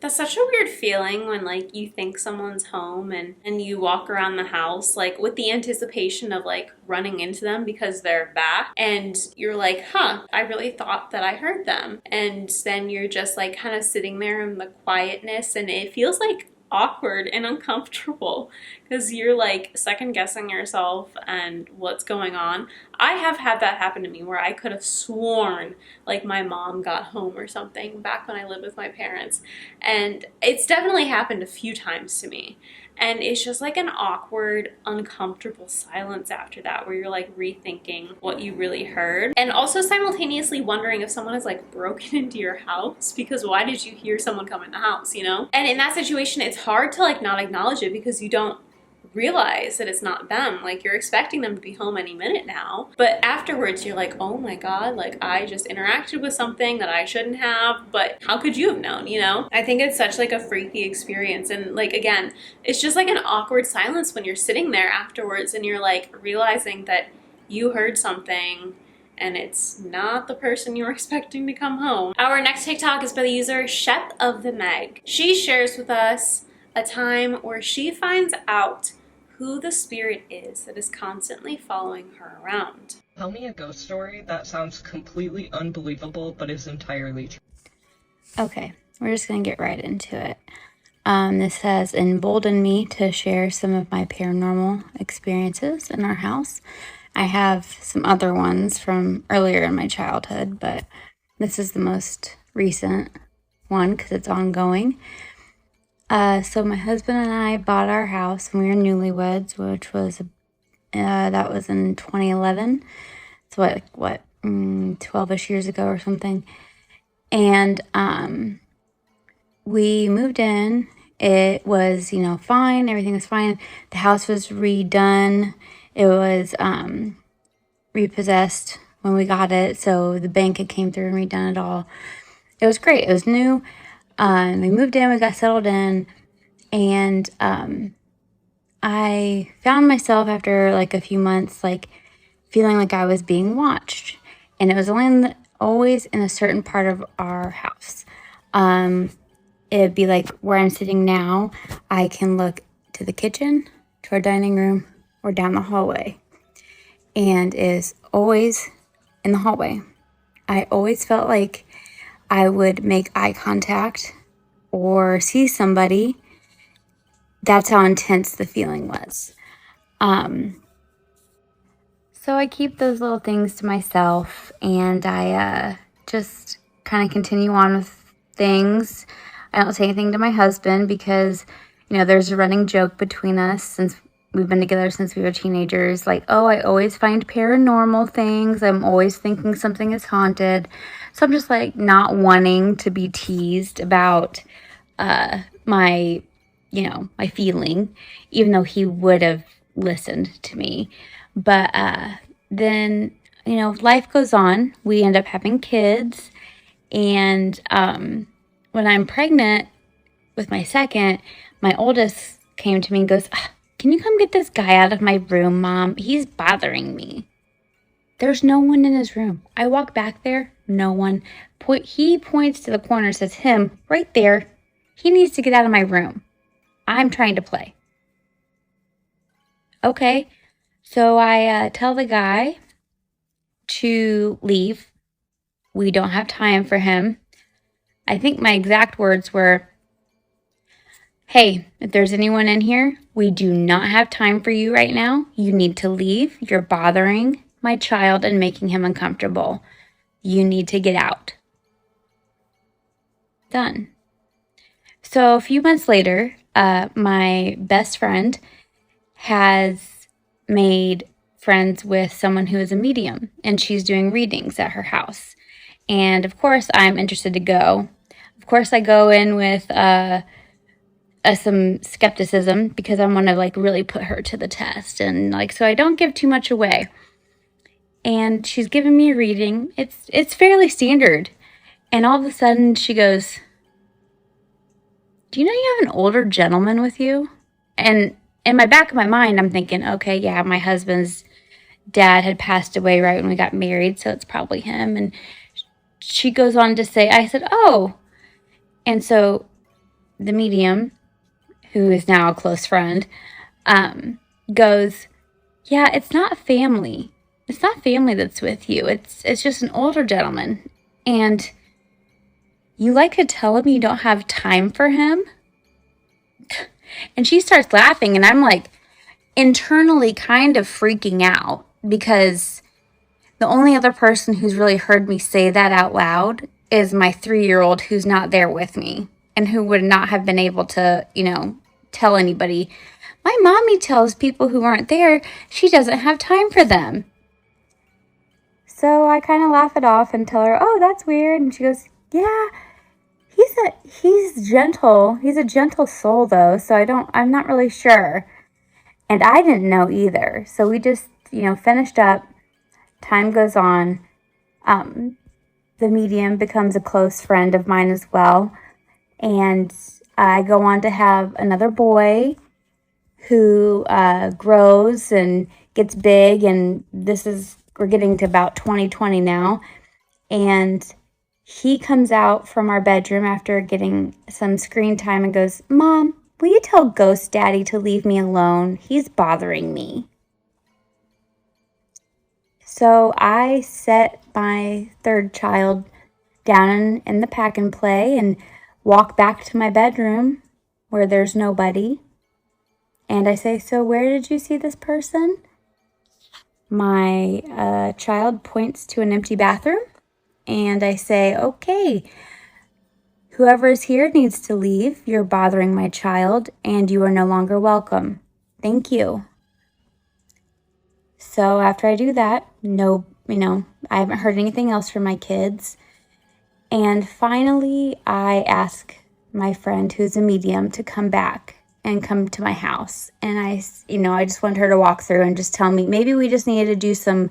That's such a weird feeling when like you think someone's home and you walk around the house like with the anticipation of like running into them because they're back, and you're like, huh, I really thought that I heard them. And then you're just like kind of sitting there in the quietness, and it feels like awkward and uncomfortable because you're like second guessing yourself and what's going on. I have had that happen to me where I could have sworn like my mom got home or something back when I lived with my parents, and it's definitely happened a few times to me. And it's just like an awkward, uncomfortable silence after that where you're like rethinking what you really heard. And also simultaneously wondering if someone has like broken into your house, because why did you hear someone come in the house, you know? And in that situation, it's hard to like not acknowledge it because you don't realize that it's not them. Like you're expecting them to be home any minute now, but afterwards you're like, oh my god, like I just interacted with something that I shouldn't have, but how could you have known, you know? I think it's such like a freaky experience, and like again, it's just like an awkward silence when you're sitting there afterwards and you're like realizing that you heard something and it's not the person you were expecting to come home. Our next TikTok is by the user Shep of the Meg. She shares with us a time where she finds out who the spirit is that is constantly following her around. Tell me a ghost story that sounds completely unbelievable but is entirely true. Okay, we're just going to get right into it. This has emboldened me to share some of my paranormal experiences in our house. I have some other ones from earlier in my childhood, but this is the most recent one because it's ongoing. So my husband and I bought our house when we were newlyweds, which was, that was in 2011. So what, 12-ish years ago or something. And, we moved in. It was, fine. Everything was fine. The house was redone. It was, repossessed when we got it. So the bank had came through and redone it all. It was great. It was new. We moved in, we got settled in, and I found myself after like a few months like feeling like I was being watched, and it was always in a certain part of our house. It'd be like where I'm sitting now, I can look to the kitchen, to our dining room, or down the hallway, and is always in the hallway. I always felt like I would make eye contact or see somebody. That's how intense the feeling was. So I keep those little things to myself, and I just kind of continue on with things. I don't say anything to my husband because, there's a running joke between us since we've been together since we were teenagers. Like, oh, I always find paranormal things. I'm always thinking something is haunted. So I'm just like not wanting to be teased about my feeling, even though he would have listened to me. But then, life goes on. We end up having kids. And when I'm pregnant with my second, my oldest came to me and goes, can you come get this guy out of my room, Mom? He's bothering me. There's no one in his room. I walk back there, no one. He points to the corner, says, him, right there. He needs to get out of my room. I'm trying to play. Okay, so I tell the guy to leave. We don't have time for him. I think my exact words were, hey, if there's anyone in here, we do not have time for you right now. You need to leave. You're bothering my child and making him uncomfortable. You need to get out. Done. So a few months later, my best friend has made friends with someone who is a medium, and she's doing readings at her house. And of course, I'm interested to go. Of course, I go in with some skepticism because I want to like really put her to the test, and like so I don't give too much away. And she's giving me a reading. It's fairly standard. And all of a sudden she goes, do you know you have an older gentleman with you? And in my back of my mind, I'm thinking, okay, yeah, my husband's dad had passed away right when we got married, so it's probably him. And she goes on to say, I said, oh. And so the medium, who is now a close friend, goes, yeah, it's not family. It's not family that's with you. It's just an older gentleman. And you like to tell him you don't have time for him? And she starts laughing, and I'm like internally kind of freaking out because the only other person who's really heard me say that out loud is my 3-year-old who's not there with me and who would not have been able to, tell anybody. My mommy tells people who aren't there she doesn't have time for them. So I kind of laugh it off and tell her, oh, that's weird. And she goes, yeah, he's gentle. He's a gentle soul though. So I'm not really sure. And I didn't know either. So we just, finished up. Time goes on. The medium becomes a close friend of mine as well. And I go on to have another boy who grows and gets big. And we're getting to about 2020 now. And he comes out from our bedroom after getting some screen time and goes, Mom, will you tell Ghost Daddy to leave me alone? He's bothering me. So I set my third child down in the pack and play and walk back to my bedroom where there's nobody. And I say, so where did you see this person? My child points to an empty bathroom. And I say, okay, whoever is here needs to leave. You're bothering my child and you are no longer welcome. Thank you. So after I do that, I haven't heard anything else from my kids. And finally, I ask my friend who's a medium to come back and come to my house. And I just want her to walk through and just tell me, maybe we just needed to do some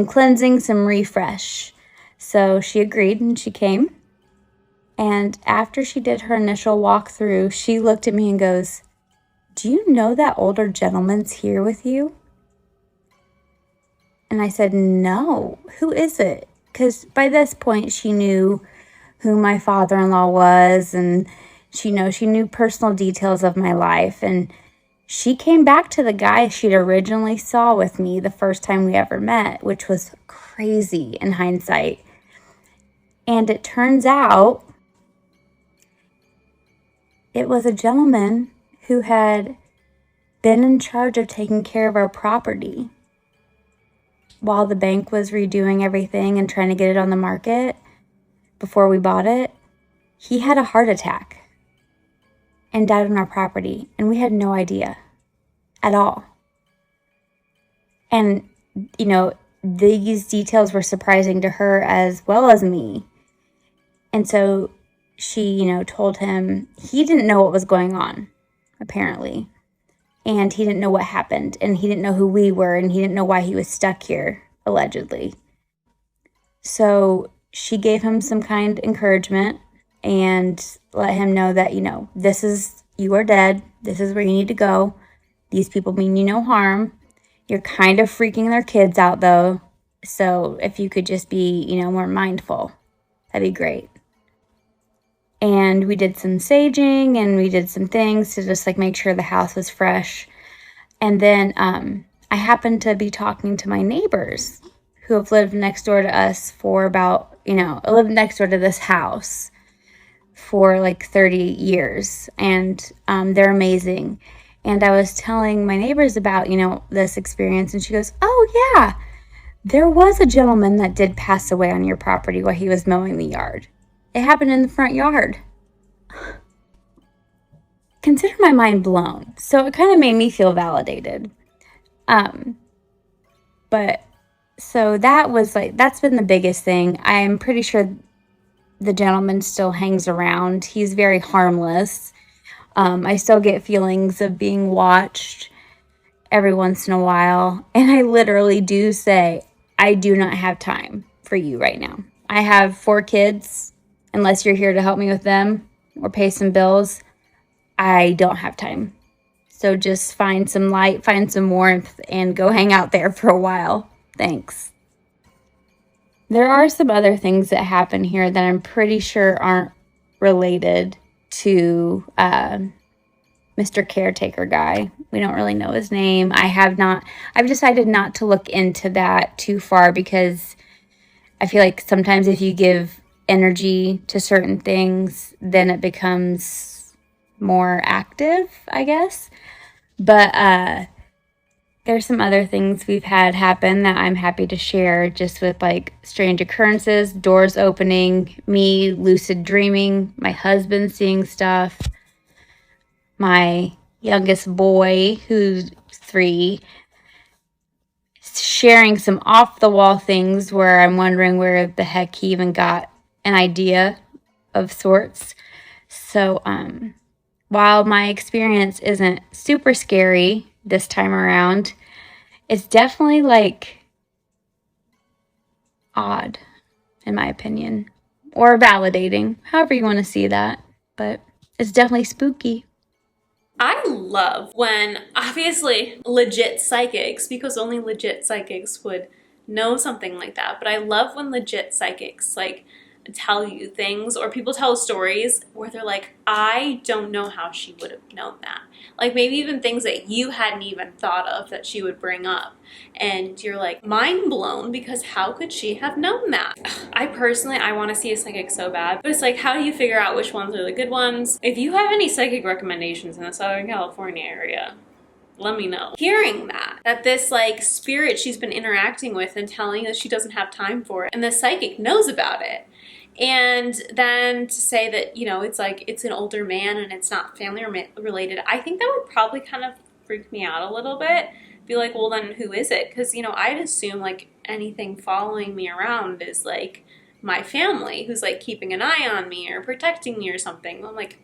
cleansing, some refresh. So she agreed and she came. And after she did her initial walkthrough, she looked at me and goes, do you know that older gentleman's here with you? And I said, no, who is it? Because by this point, she knew who my father-in-law was, and she knew personal details of my life. And she came back to the guy she'd originally saw with me the first time we ever met, which was crazy in hindsight. And it turns out it was a gentleman who had been in charge of taking care of our property while the bank was redoing everything and trying to get it on the market before we bought it. He had a heart attack and died on our property, and we had no idea at all. And, these details were surprising to her as well as me. And so she, told him he didn't know what was going on, apparently. And he didn't know what happened, and he didn't know who we were, and he didn't know why he was stuck here, allegedly. So she gave him some kind encouragement and let him know that, you are dead. This is where you need to go. These people mean you no harm. You're kind of freaking their kids out, though. So if you could just be, more mindful, that'd be great. And we did some saging and we did some things to just make sure the house was fresh. And then I happened to be talking to my neighbors who have lived next door to us for about, lived next door to this house for 30 years. And they're amazing. And I was telling my neighbors about, this experience. And she goes, oh, yeah, there was a gentleman that did pass away on your property while he was mowing the yard. It happened in the front yard. Consider my mind blown. So it kind of made me feel validated. But so that's been the biggest thing. I'm pretty sure the gentleman still hangs around. He's very harmless. I still get feelings of being watched every once in a while. And I literally do say, I do not have time for you right now. I have 4 kids. Unless you're here to help me with them or pay some bills, I don't have time. So just find some light, find some warmth, and go hang out there for a while. Thanks. There are some other things that happen here that I'm pretty sure aren't related to Mr. Caretaker guy. We don't really know his name. I've decided not to look into that too far because I feel like sometimes if you give energy to certain things, then it becomes more active, I guess. But there's some other things we've had happen that I'm happy to share, just with like strange occurrences, doors opening, me lucid dreaming, my husband seeing stuff, my youngest boy, who's 3, sharing some off the wall things where I'm wondering where the heck he even got an idea of sorts. So while my experience isn't super scary this time around, it's definitely like odd, in my opinion, or validating, however you want to see that, but it's definitely spooky. I love when, obviously, legit psychics, because only legit psychics would know something like that, but I love when legit psychics, like, tell you things, or people tell stories where they're like, I don't know how she would have known that. Like, maybe even things that you hadn't even thought of that she would bring up. And you're like, mind blown, because how could she have known that? I want to see a psychic so bad, but it's like, how do you figure out which ones are the good ones? If you have any psychic recommendations in the Southern California area, let me know. Hearing that this like spirit she's been interacting with and telling that she doesn't have time for it, and the psychic knows about it. And then to say that, you know, it's like it's an older man and it's not family related, I think that would probably kind of freak me out a little bit. Be like, well, then who is it? Because, you know, I'd assume like anything following me around is like my family who's like keeping an eye on me or protecting me or something. I'm like,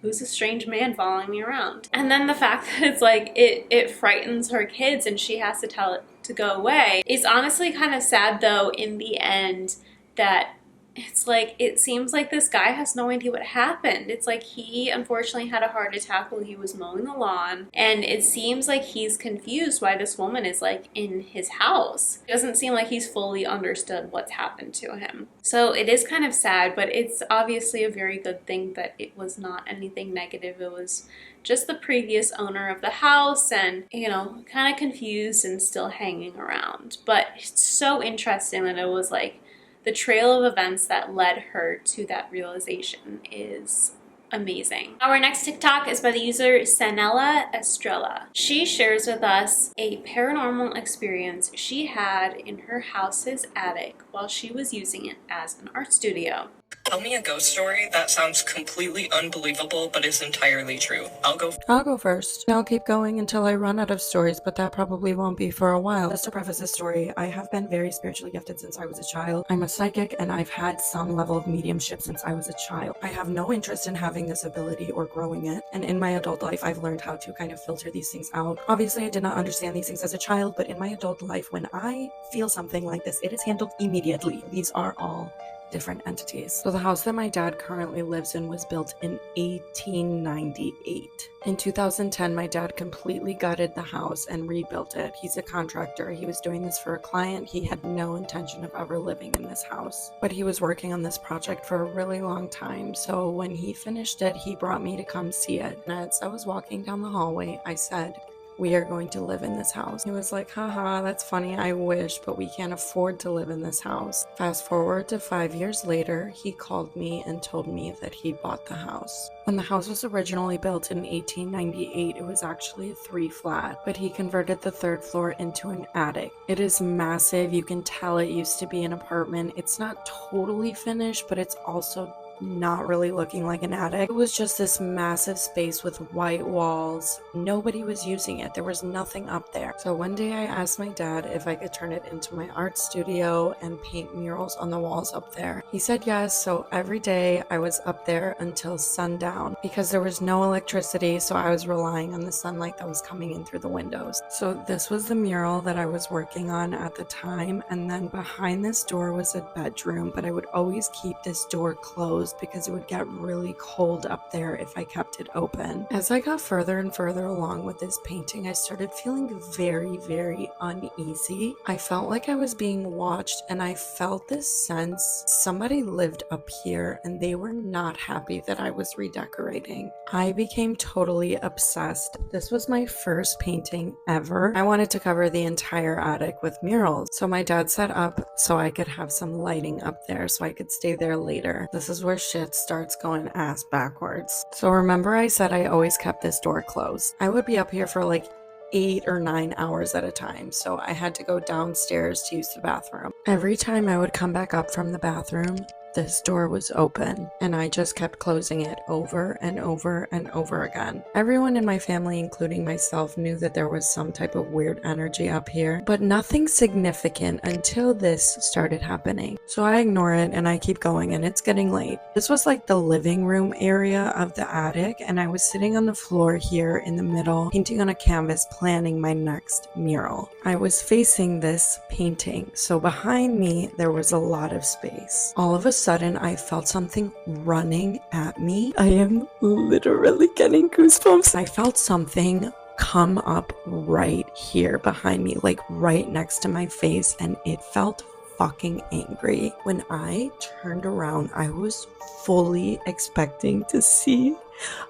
who's a strange man following me around? And then the fact that it's like it frightens her kids and she has to tell it to go away. It's honestly kind of sad though in the end that it's like, it seems like this guy has no idea what happened. It's like he unfortunately had a heart attack while he was mowing the lawn, and it seems like he's confused why this woman is like in his house. It doesn't seem like he's fully understood what's happened to him. So it is kind of sad, but it's obviously a very good thing that it was not anything negative. It was just the previous owner of the house and, you know, kind of confused and still hanging around. But it's so interesting that it was like the trail of events that led her to that realization is amazing. Our next TikTok is by the user Sanella Estrella. She shares with us a paranormal experience she had in her house's attic while she was using it as an art studio. Tell me a ghost story that sounds completely unbelievable but is entirely true. I'll go first. I'll keep going until I run out of stories, but that probably won't be for a while. Just to preface this story, I have been very spiritually gifted since I was a child. I'm a psychic and I've had some level of mediumship since I was a child. I have no interest in having this ability or growing it, and in my adult life I've learned how to kind of filter these things out. Obviously I did not understand these things as a child, but in my adult life when I feel something like this, it is handled immediately. These are all different entities. So the house that my dad currently lives in was built in 1898. In 2010, my dad completely gutted the house and rebuilt it. He's a contractor. He was doing this for a client. He had no intention of ever living in this house, but he was working on this project for a really long time. So when he finished it, he brought me to come see it. And as I was walking down the hallway, I said, "We are going to live in this house." He was like, haha, that's funny, I wish, but we can't afford to live in this house. Fast forward to 5 years later, he called me and told me that he bought the house. When the house was originally built in 1898, it was actually a 3-flat, but he converted the 3rd floor into an attic. It is massive. You can tell it used to be an apartment. It's not totally finished, but it's also not really looking like an attic. It was just this massive space with white walls. Nobody was using it. There was nothing up there. So one day I asked my dad if I could turn it into my art studio and paint murals on the walls up there. He said yes, so every day I was up there until sundown because there was no electricity, so I was relying on the sunlight that was coming in through the windows. So this was the mural that I was working on at the time, and then behind this door was a bedroom, but I would always keep this door closed closed because it would get really cold up there if I kept it open. As I got further and further along with this painting, I started feeling very, very uneasy. I felt like I was being watched, and I felt this sense somebody lived up here and they were not happy that I was redecorating. I became totally obsessed. This was my first painting ever. I wanted to cover the entire attic with murals. So my dad set up so I could have some lighting up there so I could stay there later. This is where shit starts going ass backwards. So remember I said I always kept this door closed. I would be up here for like 8 or 9 hours at a time, so I had to go downstairs to use the bathroom. Every time I would come back up from the bathroom, this door was open, and I just kept closing it over and over and over again. Everyone in my family, including myself, knew that there was some type of weird energy up here, but nothing significant until this started happening. So I ignore it and I keep going, and it's getting late. This was like the living room area of the attic, and I was sitting on the floor here in the middle, painting on a canvas, planning my next mural. I was facing this painting, so behind me there was a lot of space. All of a sudden I felt something running at me. I am literally getting goosebumps. I felt something come up right here behind me, like right next to my face, and it felt fucking angry. When I turned around, I was fully expecting to see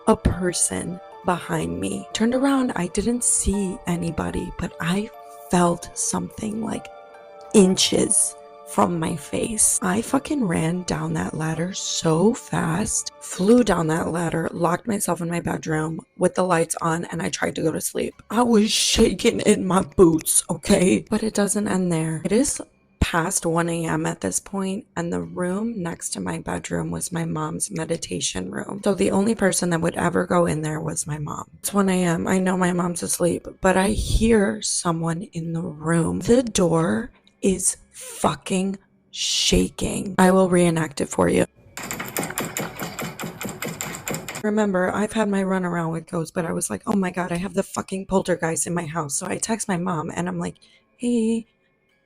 a person behind me. Turned around, I didn't see anybody, but I felt something like inches from my face. I fucking ran down that ladder so fast, flew down that ladder, locked myself in my bedroom with the lights on, and I tried to go to sleep. I was shaking in my boots, okay? But it doesn't end there. It is past 1 a.m. at this point, and the room next to my bedroom was my mom's meditation room. So the only person that would ever go in there was my mom. It's 1 a.m. I know my mom's asleep, but I hear someone in the room. The door is fucking shaking. I will reenact it for you. Remember, I've had my run around with ghosts, but I was like, oh my god, I have the fucking poltergeist in my house. So I text my mom and I'm like, hey,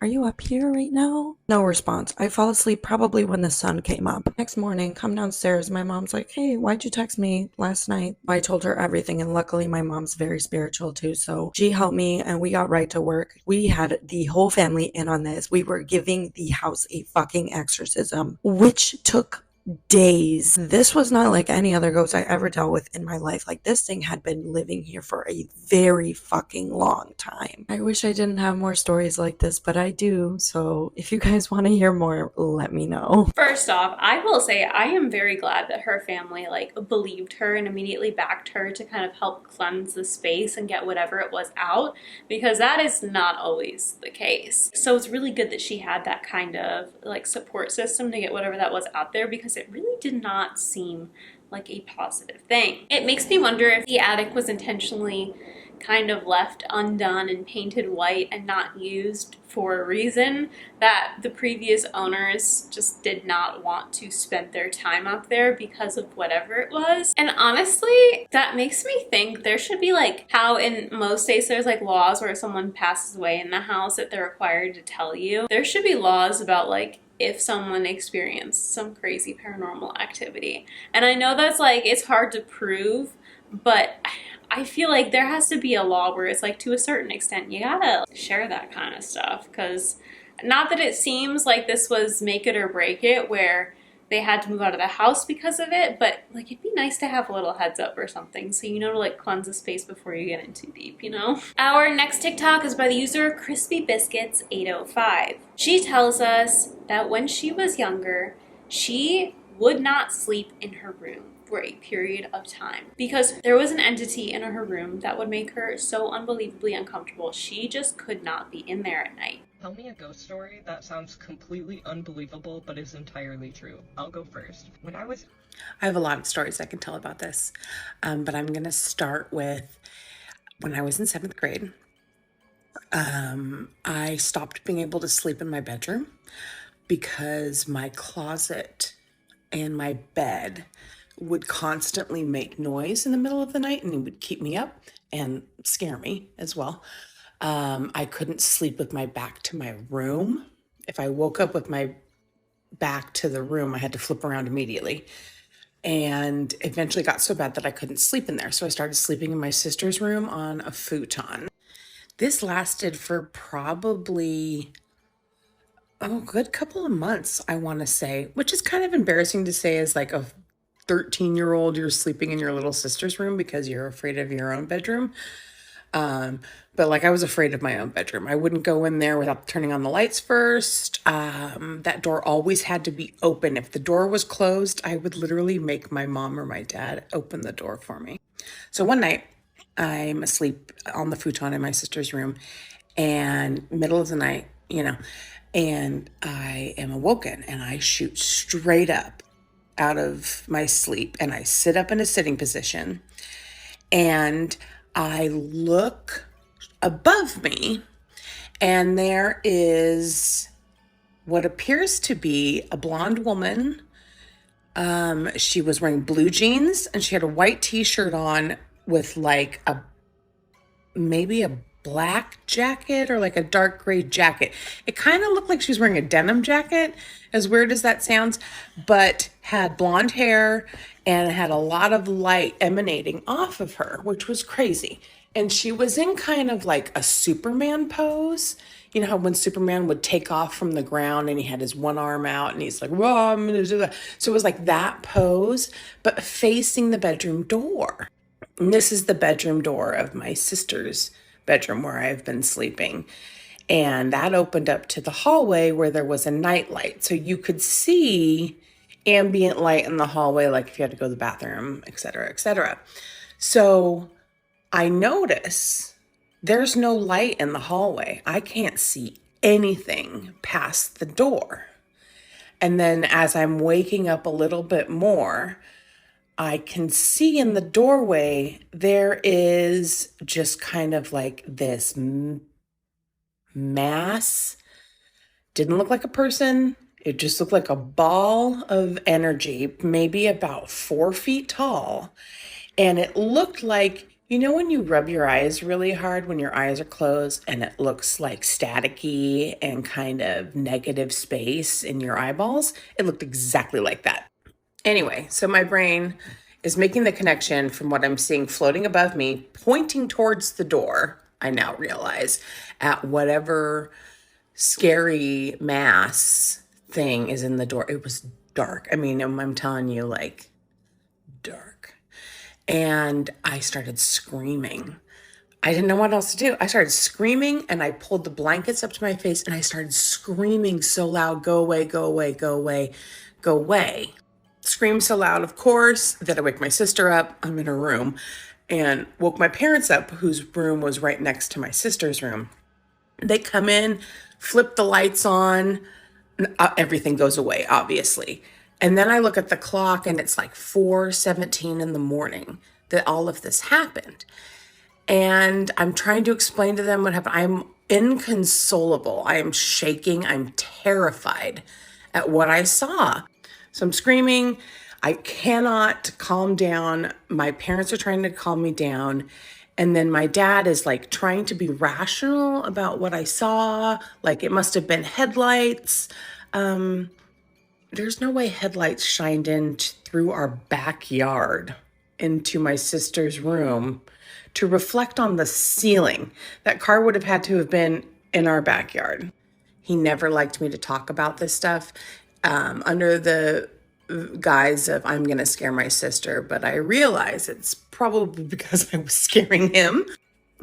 are you up here right now? No response. I fall asleep probably when the sun came up. Next morning, come downstairs. My mom's like, hey, why'd you text me last night? I told her everything, and luckily my mom's very spiritual too, so she helped me and we got right to work. We had the whole family in on this. We were giving the house a fucking exorcism, which took days. This was not like any other ghost I ever dealt with in my life. Like, this thing had been living here for a very fucking long time. I wish I didn't have more stories like this, but I do. So if you guys want to hear more, let me know. First off, I will say I am very glad that her family believed her and immediately backed her to kind of help cleanse the space and get whatever it was out, because that is not always the case. So it's really good that she had that kind of support system to get whatever that was out there, because it really did not seem like a positive thing. It makes me wonder if the attic was intentionally kind of left undone and painted white and not used for a reason, that the previous owners just did not want to spend their time up there because of whatever it was. And honestly, that makes me think there should be how in most states there's laws where someone passes away in the house that they're required to tell you. There should be laws about if someone experienced some crazy paranormal activity. And I know that's it's hard to prove, but I feel like there has to be a law where it's to a certain extent you gotta share that kind of stuff, because not that it seems like this was make it or break it where they had to move out of the house because of it, but it'd be nice to have a little heads up or something so you know to cleanse the space before you get in too deep, you know? Our next TikTok is by the user Crispy Biscuits 805. She tells us that when she was younger, she would not sleep in her room for a period of time because there was an entity in her room that would make her so unbelievably uncomfortable. She just could not be in there at night. Tell me a ghost story that sounds completely unbelievable but is entirely true. I'll go first. I have a lot of stories I can tell about this, but I'm going to start with when I was in 7th grade. I stopped being able to sleep in my bedroom because my closet and my bed would constantly make noise in the middle of the night, and it would keep me up and scare me as well. I couldn't sleep with my back to my room. If I woke up with my back to the room, I had to flip around immediately. And eventually got so bad that I couldn't sleep in there. So I started sleeping in my sister's room on a futon. This lasted for probably, oh, good couple of months, I want to say, which is kind of embarrassing to say as like a 13-year-old, you're sleeping in your little sister's room because you're afraid of your own bedroom. But like I was afraid of my own bedroom. I wouldn't go in there without turning on the lights first. That door always had to be open. If the door was closed, I would literally make my mom or my dad open the door for me. So one night, I'm asleep on the futon in my sister's room, and middle of the night, and I am awoken and I shoot straight up out of my sleep and I sit up in a sitting position and I look above me, and there is what appears to be a blonde woman. She was wearing blue jeans and she had a white t-shirt on with like maybe a black jacket or like a dark gray jacket. It kind of looked like she was wearing a denim jacket, as weird as that sounds, but had blonde hair and had a lot of light emanating off of her, which was crazy. And she was in kind of like a Superman pose. You know how when Superman would take off from the ground and he had his one arm out and he's like, well, I'm going to do that. So it was like that pose, but facing the bedroom door. And this is the bedroom door of my sister's bedroom where I've been sleeping. And that opened up to the hallway where there was a night light. So you could see ambient light in the hallway, like if you had to go to the bathroom, et cetera, et cetera. So I notice there's no light in the hallway. I can't see anything past the door. And then as I'm waking up a little bit more, I can see in the doorway, there is just kind of like this mass. Didn't look like a person. It just looked like a ball of energy, maybe about 4 feet tall. And it looked like, when you rub your eyes really hard when your eyes are closed and it looks like staticky and kind of negative space in your eyeballs? It looked exactly like that. Anyway, so my brain is making the connection from what I'm seeing floating above me, pointing towards the door, I now realize, at whatever scary mass thing is in the door. It was dark. I mean, I'm telling you, like, dark. And I started screaming. I didn't know what else to do. I started screaming and I pulled the blankets up to my face and I started screaming so loud, go away, go away, go away, go away. Screamed so loud, of course, that I wake my sister up. I'm in her room, and woke my parents up, whose room was right next to my sister's room. They come in, flip the lights on, everything goes away, obviously. And then I look at the clock and it's like 4:17 in the morning that all of this happened. And I'm trying to explain to them what happened. I'm inconsolable. I am shaking. I'm terrified at what I saw. So I'm screaming. I cannot calm down. My parents are trying to calm me down. And then my dad is like trying to be rational about what I saw. Like it must have been headlights. There's no way headlights shined in through our backyard into my sister's room to reflect on the ceiling. That car would have had to have been in our backyard. He never liked me to talk about this stuff under the guise of I'm going to scare my sister. But I realize it's probably because I was scaring him.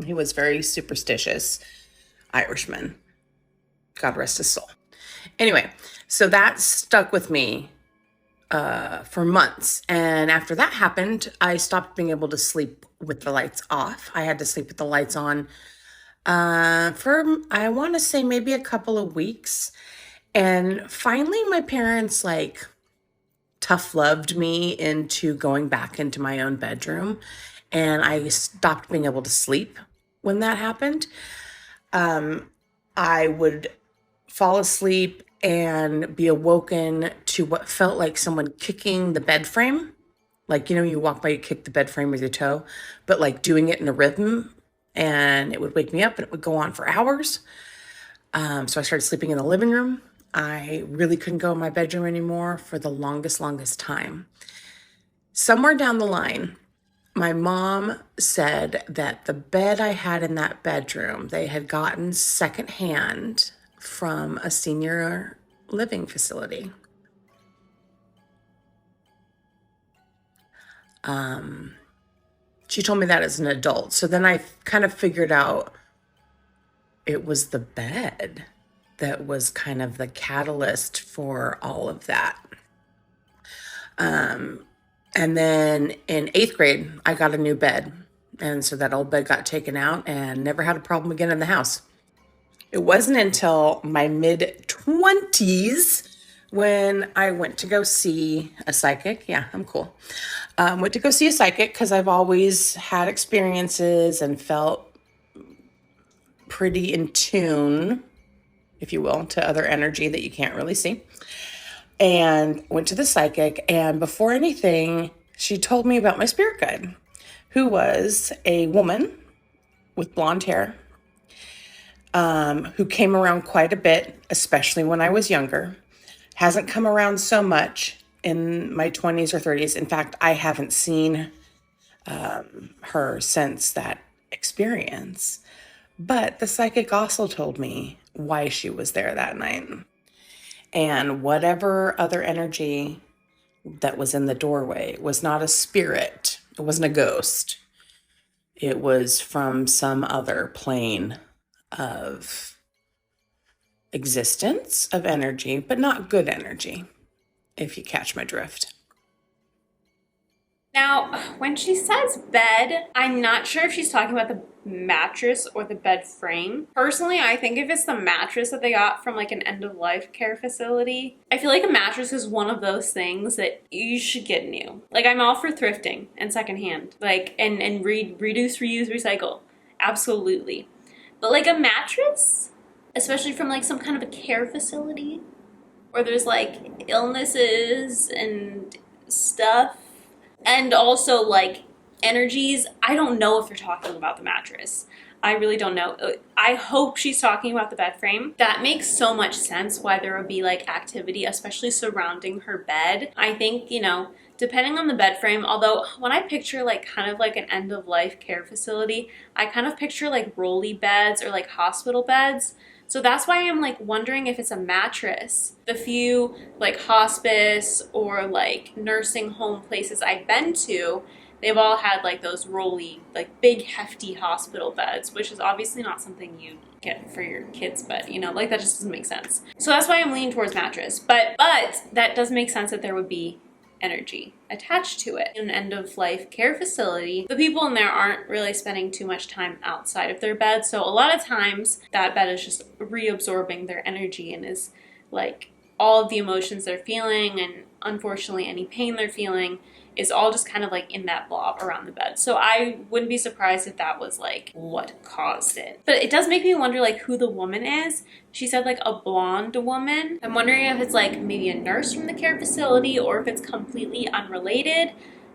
He was very superstitious Irishman. God rest his soul. Anyway, so that stuck with me for months. And after that happened, I stopped being able to sleep with the lights off. I had to sleep with the lights on for, I want to say, maybe a couple of weeks. And finally, my parents tough loved me into going back into my own bedroom. And I stopped being able to sleep when that happened. I would fall asleep and be awoken to what felt like someone kicking the bed frame. You walk by, you kick the bed frame with your toe, but doing it in a rhythm, and it would wake me up and it would go on for hours. So I started sleeping in the living room. I really couldn't go in my bedroom anymore for the longest time. Somewhere down the line, my mom said that the bed I had in that bedroom, they had gotten secondhand from a senior living facility. She told me that as an adult. So then I kind of figured out it was the bed that was kind of the catalyst for all of that. And then in 8th grade, I got a new bed. And so that old bed got taken out and never had a problem again in the house. It wasn't until my mid-20s when I went to go see a psychic. Yeah, I'm cool. Went to go see a psychic because I've always had experiences and felt pretty in tune, if you will, to other energy that you can't really see. And went to the psychic, and before anything, she told me about my spirit guide, who was a woman with blonde hair, who came around quite a bit, especially when I was younger. Hasn't come around so much in my 20s or 30s. In fact, I haven't seen her since that experience. But the psychic also told me why she was there that night. And whatever other energy that was in the doorway was not a spirit. It wasn't a ghost. It was from some other plane of existence, of energy, but not good energy, if you catch my drift. Now, when she says bed, I'm not sure if she's talking about the mattress or the bed frame. Personally, I think if it's the mattress that they got from like an end-of-life care facility, I feel like a mattress is one of those things that you should get new. Like, I'm all for thrifting and secondhand, like, and reduce, reuse, recycle. Absolutely. But like a mattress, especially from like some kind of a care facility where there's like illnesses and stuff, and also like energies, I don't know if they're talking about the mattress. I really don't know. I hope she's talking about the bed frame. That makes so much sense why there would be like activity, especially surrounding her bed. I think, you know, depending on the bed frame, although when I picture like kind of like an end-of-life care facility, I kind of picture like rolly beds or like hospital beds. So that's why I'm like wondering if it's a mattress. The few like hospice or like nursing home places I've been to, they've all had like those rolly, like big hefty hospital beds, which is obviously not something you get for your kids, but you know, like that just doesn't make sense. So that's why I'm leaning towards mattress. But that does make sense that there would be energy attached to it. In an end-of-life care facility, the people in there aren't really spending too much time outside of their bed, so a lot of times that bed is just reabsorbing their energy and is like all of the emotions they're feeling, and unfortunately any pain they're feeling is all just kind of like in that blob around the bed. So I wouldn't be surprised if that was like what caused it. But it does make me wonder like who the woman is. She said like a blonde woman. I'm wondering if it's like maybe a nurse from the care facility or if it's completely unrelated.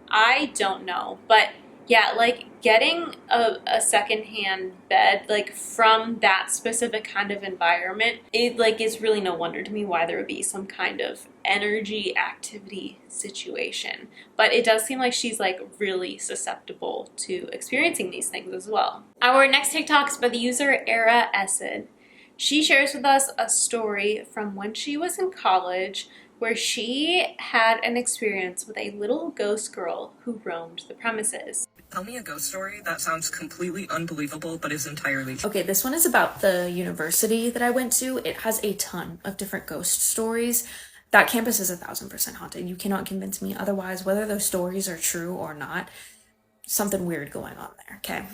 I don't know. But yeah, like getting a secondhand bed like from that specific kind of environment, it like is really no wonder to me why there would be some kind of energy activity situation. But it does seem like she's like really susceptible to experiencing these things as well. Our next TikTok is by the user Era Essid. She shares with us a story from when she was in college where she had an experience with a little ghost girl who roamed the premises. Tell me a ghost story that sounds completely unbelievable but is entirely true. Okay, this one is about the university that I went to. It has a ton of different ghost stories. That campus is 1,000% haunted. You cannot convince me otherwise, whether those stories are true or not. Something weird going on there, okay?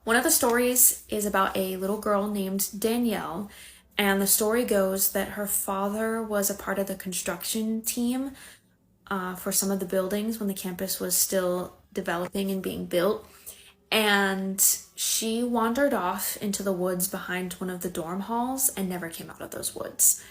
One of the stories is about a little girl named Danielle, and the story goes that her father was a part of the construction team for some of the buildings when the campus was still developing and being built. And she wandered off into the woods behind one of the dorm halls and never came out of those woods.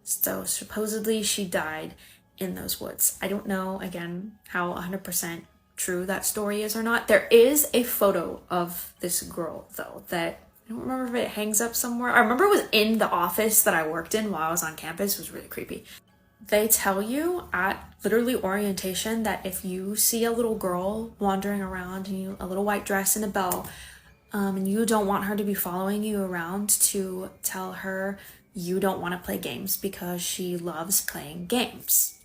So supposedly she died in those woods. I don't know, again, how 100% true that story is or not. There is a photo of this girl, though, that I don't remember if it hangs up somewhere. I remember it was in the office that I worked in while I was on campus. It was really creepy. They tell you at literally orientation that if you see a little girl wandering around in a little white dress and a bell, and you don't want her to be following you around, to tell her you don't want to play games because she loves playing games.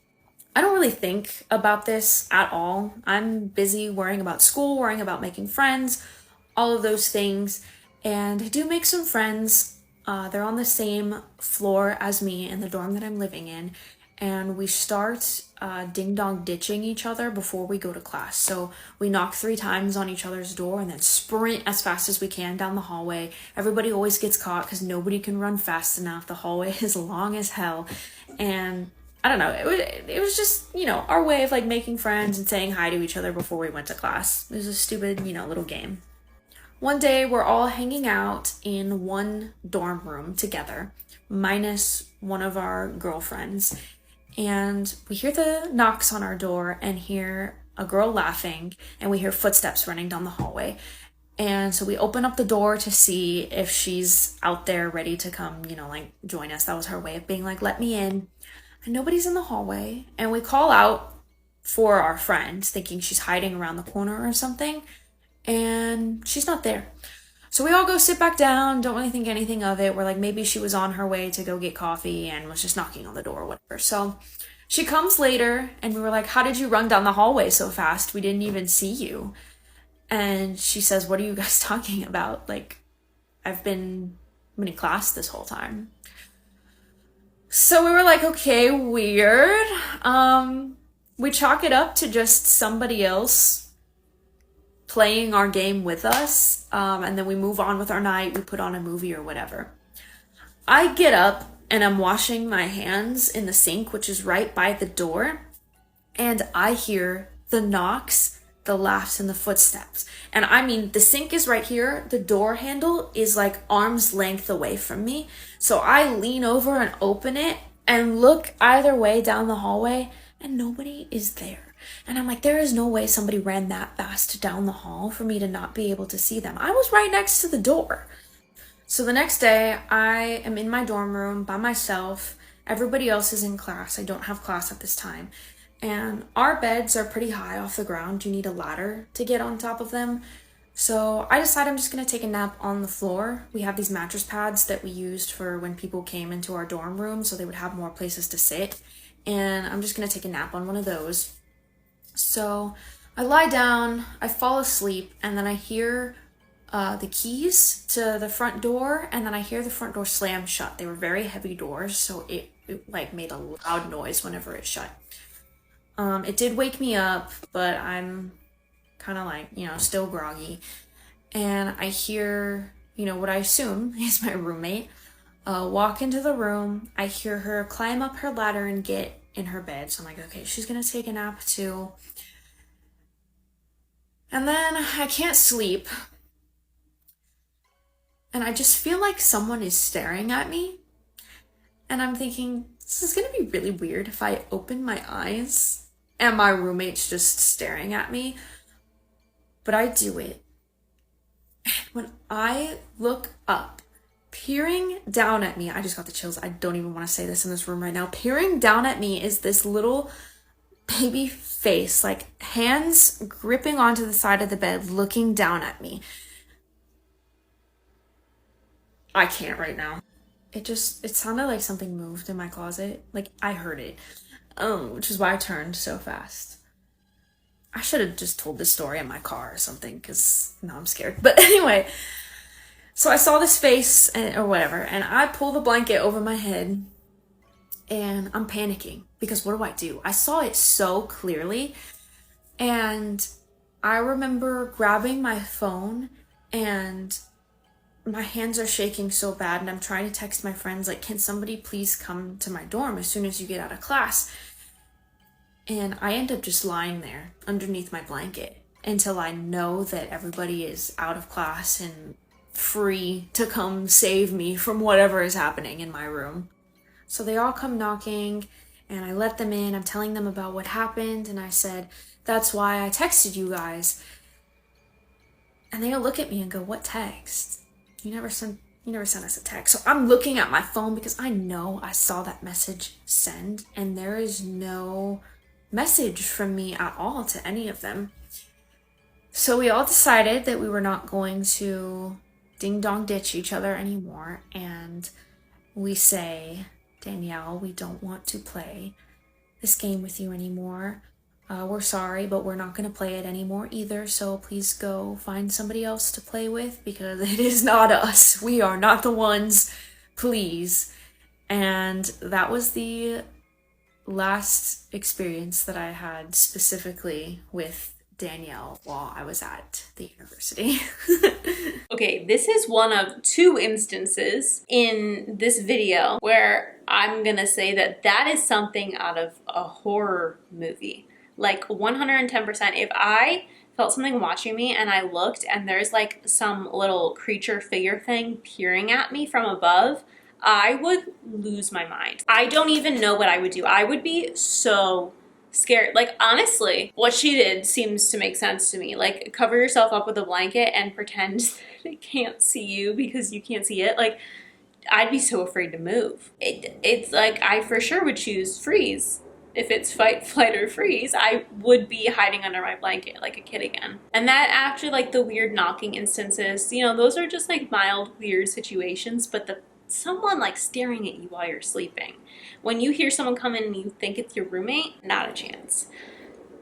I don't really think about this at all. I'm busy worrying about school, worrying about making friends, all of those things. And I do make some friends. They're on the same floor as me in the dorm that I'm living in. And we start ding-dong ditching each other before we go to class. So we knock 3 times on each other's door and then sprint as fast as we can down the hallway. Everybody always gets caught because nobody can run fast enough. The hallway is long as hell. And I don't know, it was just, our way of like making friends and saying hi to each other before we went to class. It was a stupid, little game. One day we're all hanging out in one dorm room together, minus one of our girlfriends. And we hear the knocks on our door and hear a girl laughing, and we hear footsteps running down the hallway. And so we open up the door to see if she's out there ready to come, join us. That was her way of being like, let me in. And nobody's in the hallway. And we call out for our friend, thinking she's hiding around the corner or something. And she's not there. So we all go sit back down, don't really think anything of it. We're like, maybe she was on her way to go get coffee and was just knocking on the door or whatever. So she comes later and we were like, how did you run down the hallway so fast? We didn't even see you. And she says, what are you guys talking about? Like, I've been in class this whole time. So we were like, okay, weird. We chalk it up to just somebody else playing our game with us, and then we move on with our night. We put on a movie or whatever. I get up and I'm washing my hands in the sink, which is right by the door, and I hear the knocks, the laughs, and the footsteps. And I mean, the sink is right here. The door handle is like arm's length away from me. So I lean over and open it and look either way down the hallway, and nobody is there. And I'm like, there is no way somebody ran that fast down the hall for me to not be able to see them. I was right next to the door. So the next day, I am in my dorm room by myself. Everybody else is in class. I don't have class at this time. And our beds are pretty high off the ground. You need a ladder to get on top of them. So I decided I'm just going to take a nap on the floor. We have these mattress pads that we used for when people came into our dorm room so they would have more places to sit. And I'm just going to take a nap on one of those. So I lie down, I fall asleep, and then I hear the keys to the front door, and then I hear the front door slam shut. They were very heavy doors, so it like made a loud noise whenever it shut. It did wake me up, but I'm kind of like, still groggy. And I hear, what I assume is my roommate walk into the room. I hear her climb up her ladder and get in her bed. So I'm like, okay, she's gonna take a nap too. And then I can't sleep. And I just feel like someone is staring at me. And I'm thinking, this is gonna be really weird if I open my eyes and my roommate's just staring at me. But I do it. And when I look up, peering down at me, I just got the chills. I don't even want to say this in this room right now. Peering down at me is this little baby face, like hands gripping onto the side of the bed, looking down at me. I can't right now. It sounded like something moved in my closet. Like I heard it, which is why I turned so fast. I should have just told this story in my car or something, because now I'm scared. But anyway, so I saw this face or whatever, and I pull the blanket over my head, and I'm panicking because what do? I saw it so clearly, and I remember grabbing my phone, and my hands are shaking so bad, and I'm trying to text my friends, like, can somebody please come to my dorm as soon as you get out of class? And I end up just lying there underneath my blanket until I know that everybody is out of class and free to come save me from whatever is happening in my room. So they all come knocking, and I let them in. I'm telling them about what happened, and I said, that's why I texted you guys. And they all look at me and go, what text? You never sent us a text. So I'm looking at my phone because I know I saw that message send, and there is no message from me at all to any of them. So we all decided that we were not going to ding dong ditch each other anymore, and we say, Danielle, we don't want to play this game with you anymore. We're sorry, but we're not going to play it anymore either, so please go find somebody else to play with because it is not us. We are not the ones, please. And that was the last experience that I had specifically with Danielle while I was at the university. Okay, this is one of 2 instances in this video where I'm gonna say that is something out of a horror movie. Like 110%. If I felt something watching me and I looked and there's like some little creature figure thing peering at me from above, I would lose my mind. I don't even know what I would do. I would be so scared. Like, honestly, what she did seems to make sense to me. Like, cover yourself up with a blanket and pretend that it can't see you because you can't see it. Like, I'd be so afraid to move. It's like, I for sure would choose freeze. If it's fight, flight, or freeze, I would be hiding under my blanket like a kid again. And that after like the weird knocking instances, you know, those are just like mild, weird situations, but someone like staring at you while you're sleeping. When you hear someone come in and you think it's your roommate, not a chance.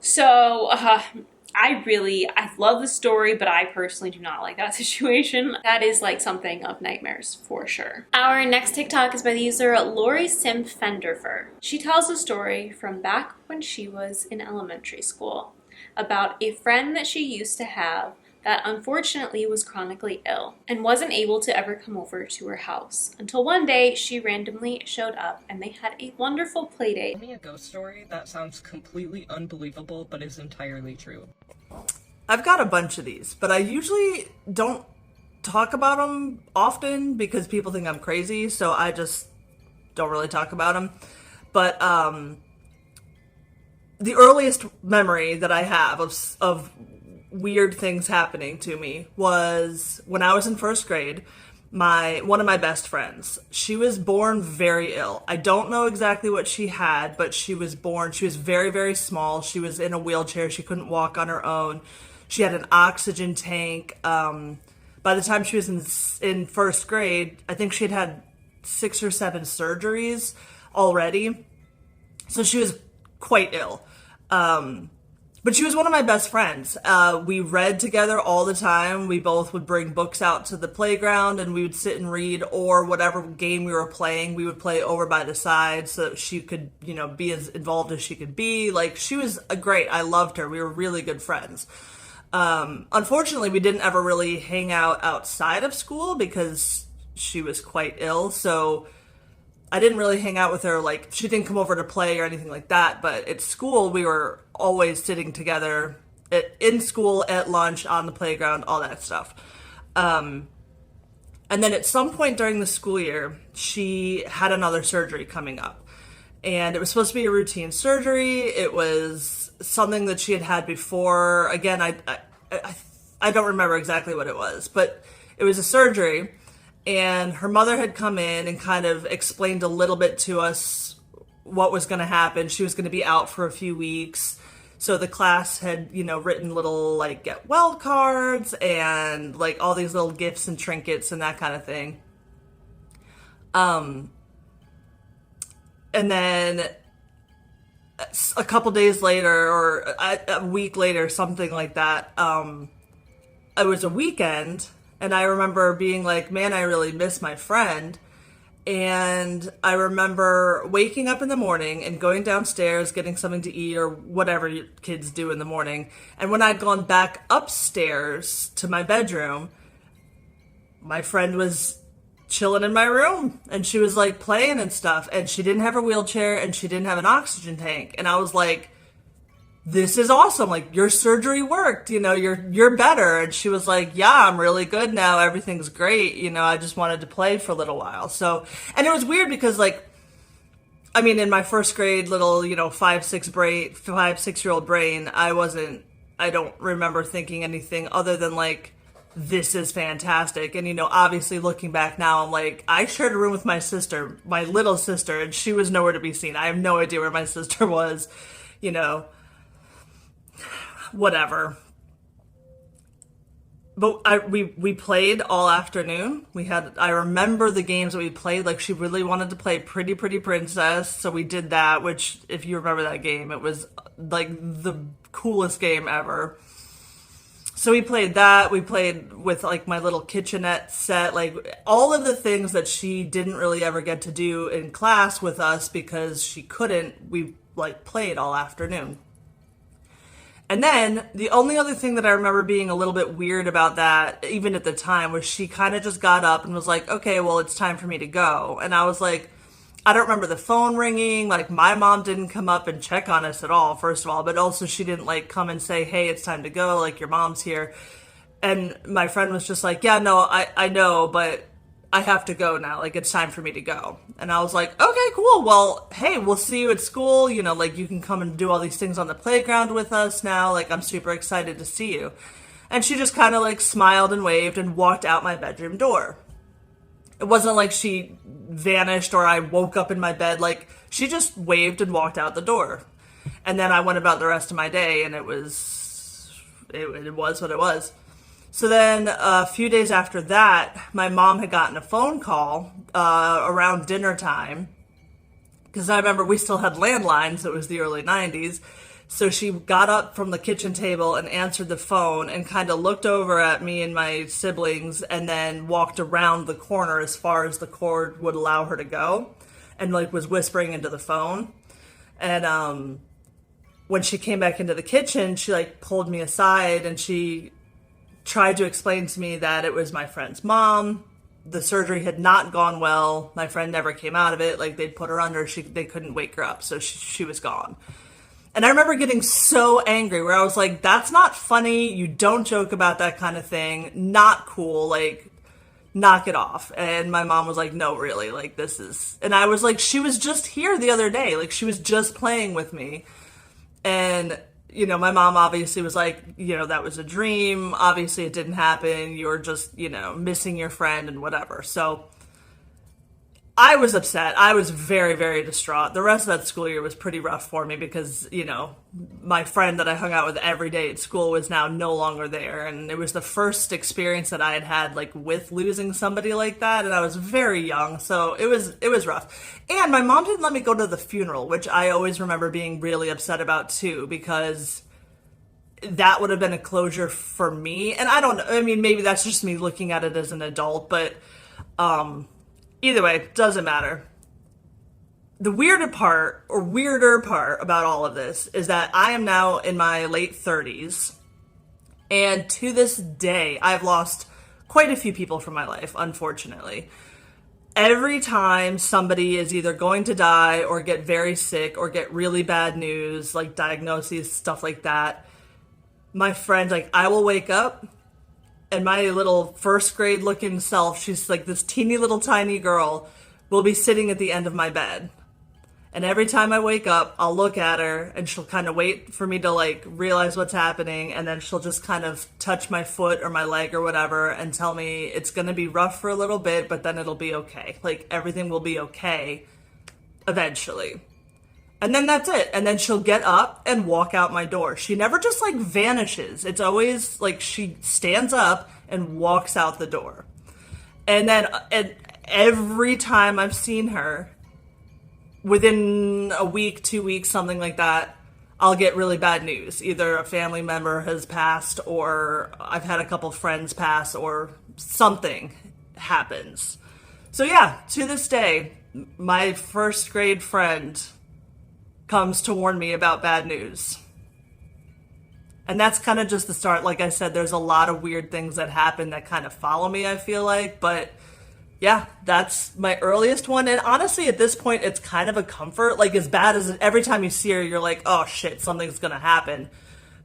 So I love the story, but I personally do not like that situation. That is like something of nightmares for sure. Our next TikTok is by the user Lori Sim Fenderfer. She tells a story from back when she was in elementary school about a friend that she used to have that unfortunately was chronically ill and wasn't able to ever come over to her house until one day she randomly showed up and they had a wonderful play date. Tell me a ghost story that sounds completely unbelievable but is entirely true. I've got a bunch of these, but I usually don't talk about them often because people think I'm crazy, so I just don't really talk about them. But the earliest memory that I have of weird things happening to me was when I was in first grade. One of my best friends, she was born very ill. I don't know exactly what she had, but she was very, very small. She was in a wheelchair. She couldn't walk on her own. She had an oxygen tank. By the time she was in first grade, I think she'd had 6 or 7 surgeries already. So she was quite ill. But she was one of my best friends. We read together all the time. We both would bring books out to the playground and we would sit and read, or whatever game we were playing, we would play over by the side so that she could, be as involved as she could be. Like, she was great. I loved her. We were really good friends. Unfortunately, we didn't ever really hang out outside of school because she was quite ill. So I didn't really hang out with her. Like, she didn't come over to play or anything like that. But at school, we were always sitting together in school, at lunch, on the playground, all that stuff. And then at some point during the school year, she had another surgery coming up. And it was supposed to be a routine surgery. It was something that she had had before. Again, I don't remember exactly what it was, but it was a surgery. And her mother had come in and kind of explained a little bit to us what was going to happen. She was going to be out for a few weeks. So the class had, written little, like, get well cards and, like, all these little gifts and trinkets and that kind of thing. And then a couple days later, or a week later, something like that, it was a weekend, and I remember being like, man, I really miss my friend. And I remember waking up in the morning and going downstairs, getting something to eat or whatever kids do in the morning. And when I'd gone back upstairs to my bedroom, my friend was chilling in my room and she was like playing and stuff. And she didn't have her wheelchair and she didn't have an oxygen tank. And I was like, this is awesome. Like, your surgery worked, you're better. And she was like, yeah, I'm really good now. Everything's great. I just wanted to play for a little while. So, and it was weird because, like, I mean, in my first grade little, 5, 6-year-old brain, I don't remember thinking anything other than like, this is fantastic. And, obviously looking back now, I'm like, I shared a room with my sister, my little sister, and she was nowhere to be seen. I have no idea where my sister was, whatever. But we played all afternoon. I remember the games that we played. Like, she really wanted to play Pretty Pretty Princess, so we did that, which, if you remember that game, it was like the coolest game ever. So we played that. We played with like my little kitchenette set, like all of the things that she didn't really ever get to do in class with us because she couldn't. We like played all afternoon. And then the only other thing that I remember being a little bit weird about that, even at the time, was she kind of just got up and was like, okay, well, it's time for me to go. And I was like, I don't remember the phone ringing. Like, my mom didn't come up and check on us at all, first of all. But also, she didn't, like, come and say, hey, it's time to go. Like, your mom's here. And my friend was just like, yeah, no, I know, but I have to go now. Like, it's time for me to go. And I was like, okay, cool. Well, hey, we'll see you at school. Like, you can come and do all these things on the playground with us now. Like, I'm super excited to see you. And she just kind of, like, smiled and waved and walked out my bedroom door. It wasn't like she vanished or I woke up in my bed. Like, she just waved and walked out the door. And then I went about the rest of my day, and it was what it was. So then a few days after that, my mom had gotten a phone call around dinner time. Because I remember we still had landlines. It was the early 90s. So she got up from the kitchen table and answered the phone and kind of looked over at me and my siblings and then walked around the corner as far as the cord would allow her to go and like was whispering into the phone. And when she came back into the kitchen, she like pulled me aside and she tried to explain to me that it was my friend's mom. The surgery had not gone well. My friend never came out of it. Like, they'd put her under. They couldn't wake her up. So she was gone. And I remember getting so angry where I was like, that's not funny. You don't joke about that kind of thing. Not cool. Like, knock it off. And my mom was like, no, really. Like, this is... And I was like, she was just here the other day. Like, she was just playing with me. And, my mom obviously was like, that was a dream. Obviously, it didn't happen. You were just, missing your friend and whatever. So I was upset. I was very, very distraught. The rest of that school year was pretty rough for me because, my friend that I hung out with every day at school was now no longer there. And it was the first experience that I had had, like, with losing somebody like that. And I was very young, so it was rough. And my mom didn't let me go to the funeral, which I always remember being really upset about, too, because that would have been a closure for me. And I don't know. I mean, maybe that's just me looking at it as an adult, but either way, doesn't matter. The weirder part about all of this is that I am now in my late 30s, and to this day, I've lost quite a few people from my life, unfortunately. Every time somebody is either going to die or get very sick or get really bad news, like diagnoses, stuff like that, my friend, like, I will wake up and my little first grade looking self, she's like this teeny little tiny girl, will be sitting at the end of my bed. And every time I wake up, I'll look at her and she'll kind of wait for me to like realize what's happening. And then she'll just kind of touch my foot or my leg or whatever and tell me it's going to be rough for a little bit, but then it'll be okay. Like, everything will be okay eventually. And then that's it. And then she'll get up and walk out my door. She never just like vanishes. It's always like she stands up and walks out the door. And then every time I've seen her, within a week, 2 weeks, something like that, I'll get really bad news. Either a family member has passed or I've had a couple friends pass or something happens. So yeah, to this day, my first grade friend comes to warn me about bad news. And that's kind of just the start. Like I said, there's a lot of weird things that happen that kind of follow me, I feel like. But yeah, that's my earliest one. And honestly, at this point, it's kind of a comfort. Like, as bad as every time you see her, you're like, oh shit, something's going to happen.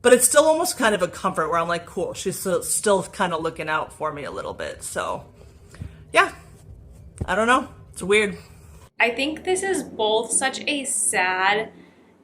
But it's still almost kind of a comfort where I'm like, cool, she's still kind of looking out for me a little bit. So yeah, I don't know. It's weird. I think this is both such a sad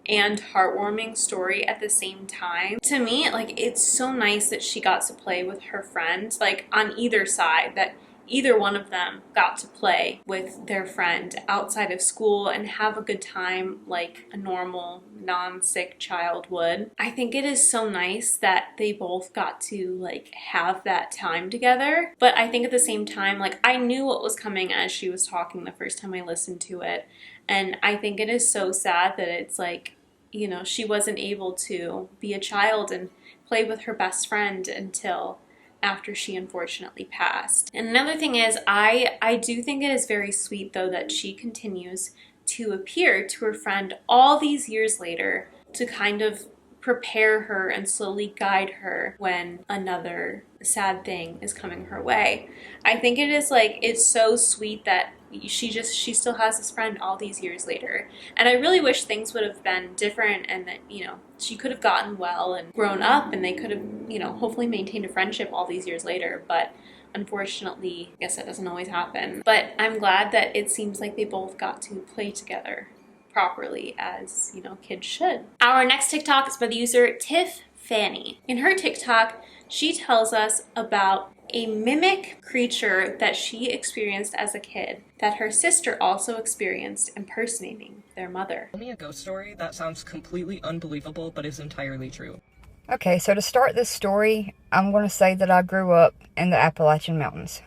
and heartwarming story at the same time. To me, like, it's so nice that she got to play with her friend, like, on either side, that either one of them got to play with their friend outside of school and have a good time like a normal, non-sick child would. I think it is so nice that they both got to like have that time together. But I think at the same time, like, I knew what was coming as she was talking the first time I listened to it. And I think it is so sad that it's like, you know, she wasn't able to be a child and play with her best friend until after she unfortunately passed. And another thing is, I do think it is very sweet though that she continues to appear to her friend all these years later to kind of prepare her and slowly guide her when another sad thing is coming her way. I think it is like, it's so sweet that she still has this friend all these years later. And I really wish things would have been different and that, you know, she could have gotten well and grown up and they could have, you know, hopefully maintained a friendship all these years later. But unfortunately, I guess that doesn't always happen. But I'm glad that it seems like they both got to play together properly as, you know, kids should. Our next TikTok is by the user Tiff Fanny. In her TikTok, she tells us about a mimic creature that she experienced as a kid that her sister also experienced impersonating their mother. Tell me a ghost story that sounds completely unbelievable but is entirely true. Okay, so to start this story, I'm going to say that I grew up in the Appalachian Mountains.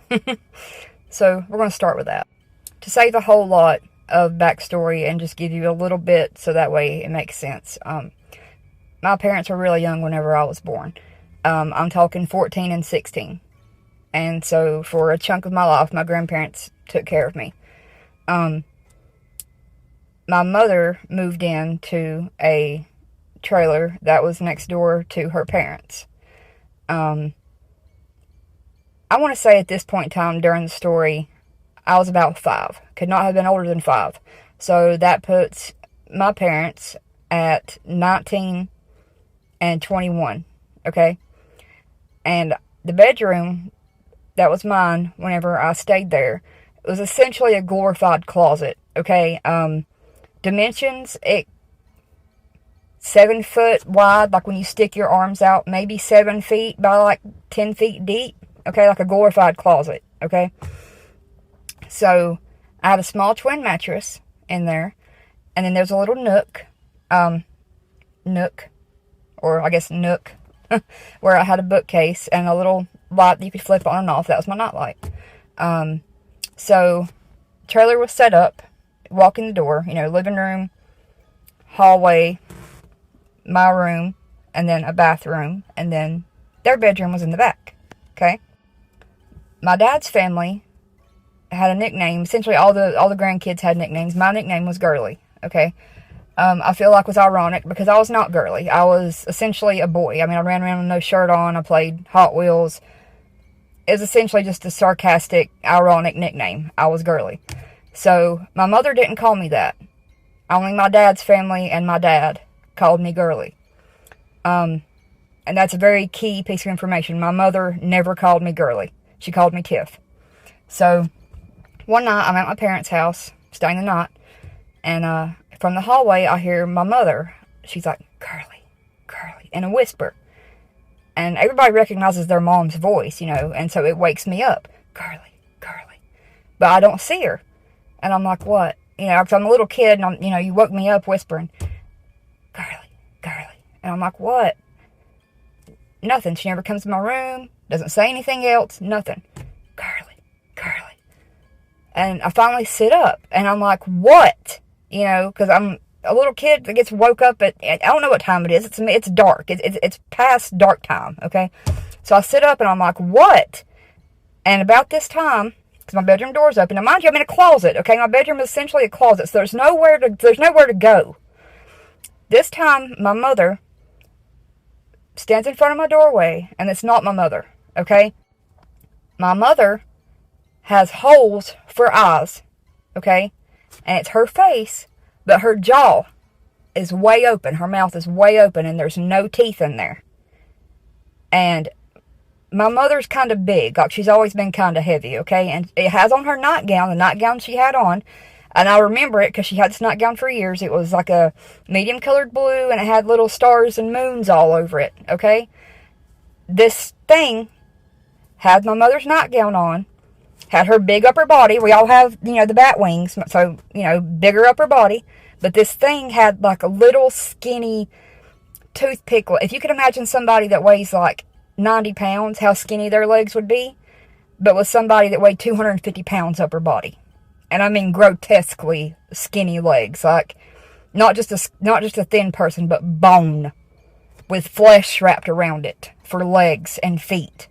So we're going to start with that. To save a whole lot of backstory and just give you a little bit so that way it makes sense. My parents were really young whenever I was born. I'm talking 14 and 16. And so for a chunk of my life, my grandparents took care of me. My mother moved into a trailer that was next door to her parents. I want to say at this point in time during the story, I was about 5. Could not have been older than 5. So that puts my parents at 19 and 21. Okay? And the bedroom that was mine whenever I stayed there, it was essentially a glorified closet. Okay? Dimensions, 7 foot wide, like when you stick your arms out, maybe 7 feet by like 10 feet deep. Okay? Like a glorified closet. Okay? So I had a small twin mattress in there, and then there's a little nook, or I guess nook, where I had a bookcase and a little light that you could flip on and off. That was my nightlight. So trailer was set up, walk in the door, you know, living room, hallway, my room, and then a bathroom, and then their bedroom was in the back. Okay. My dad's family had a nickname. Essentially all the grandkids had nicknames. My nickname was Girly. Okay. I feel like it was ironic because I was not girly. I was essentially a boy. I mean, I ran around with no shirt on. I played Hot Wheels. It was essentially just a sarcastic, ironic nickname. I was girly. So my mother didn't call me that. Only my dad's family and my dad called me Girly. And that's a very key piece of information. My mother never called me Girly. She called me Tiff. So one night I'm at my parents' house, staying the night, and from the hallway I hear my mother. She's like, Girly, Girly, in a whisper. And everybody recognizes their mom's voice, you know, and so it wakes me up. Girly, Girly. But I don't see her. And I'm like, what? You know, because I'm a little kid, and you woke me up whispering, Girly, Girly. And I'm like, what? Nothing. She never comes to my room, doesn't say anything else, nothing. Girly, Girly. And I finally sit up, and I'm like, what? You know, because I'm a little kid that gets woke up at, I don't know what time it is. It's dark. It's past dark time, okay? So I sit up, and I'm like, what? And about this time, because my bedroom door's open. Now, mind you, I'm in a closet, okay? My bedroom is essentially a closet, so there's nowhere to go. This time, my mother stands in front of my doorway, and it's not my mother, okay? My mother has holes for eyes, okay? And it's her face, but her jaw is way open. Her mouth is way open, and there's no teeth in there. And my mother's kind of big. Like, she's always been kind of heavy, okay? And it has on her nightgown, the nightgown she had on, And I remember it because she had this nightgown for years. It was like a medium colored blue, and it had little stars and moons all over it, okay? This thing had my mother's nightgown on, had her big upper body. We all have, the bat wings, so, bigger upper body. But this thing had like a little skinny toothpick. If you could imagine somebody that weighs like 90 pounds, how skinny their legs would be, but with somebody that weighed 250 pounds upper body. And I mean grotesquely skinny legs, like not just a thin person, but bone with flesh wrapped around it for legs and feet.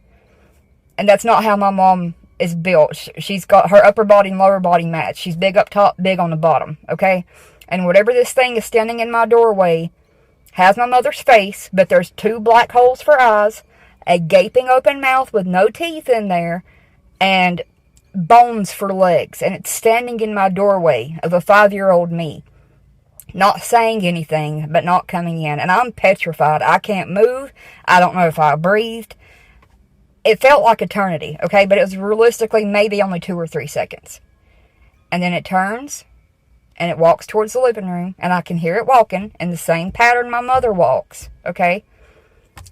And that's not how my mom is built. She's got her upper body and lower body matched. She's big up top, big on the bottom, okay? And whatever this thing is standing in my doorway has my mother's face, but there's 2 black holes for eyes, a gaping open mouth with no teeth in there, and bones for legs. And it's standing in my doorway of a 5-year-old me, not saying anything, but not coming in. And I'm petrified. I can't move. I don't know if I breathed. It felt like eternity, okay? But it was realistically maybe only 2 or 3 seconds. And then it turns, and it walks towards the living room, and I can hear it walking in the same pattern my mother walks, okay?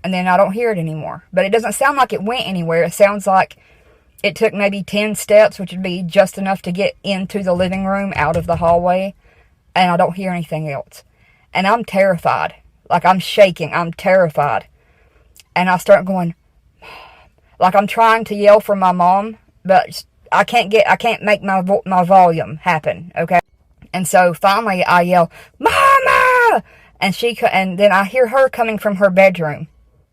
And then I don't hear it anymore. But it doesn't sound like it went anywhere. It sounds like it took maybe 10 steps, which would be just enough to get into the living room out of the hallway, and I don't hear anything else. And I'm terrified. Like, I'm shaking. I'm terrified. And I start going, like I'm trying to yell for my mom, but I can't make my volume happen, okay? And so finally I yell, "Mama!" And then I hear her coming from her bedroom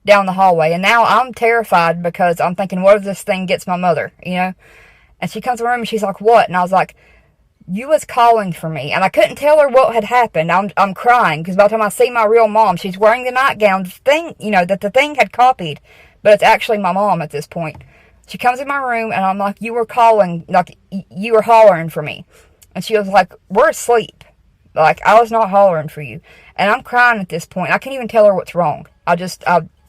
down the hallway. And now I'm terrified because I'm thinking, what if this thing gets my mother, And she comes in the room and she's like, "What?" And I was like, "You was calling for me." And I couldn't tell her what had happened. I'm crying because by the time I see my real mom, she's wearing the nightgown thing, that the thing had copied. But it's actually my mom at this point. She comes in my room and I'm like, "You were calling, like you were hollering for me." And she was like, "We're asleep. Like, I was not hollering for you." And I'm crying at this point. I can't even tell her what's wrong. I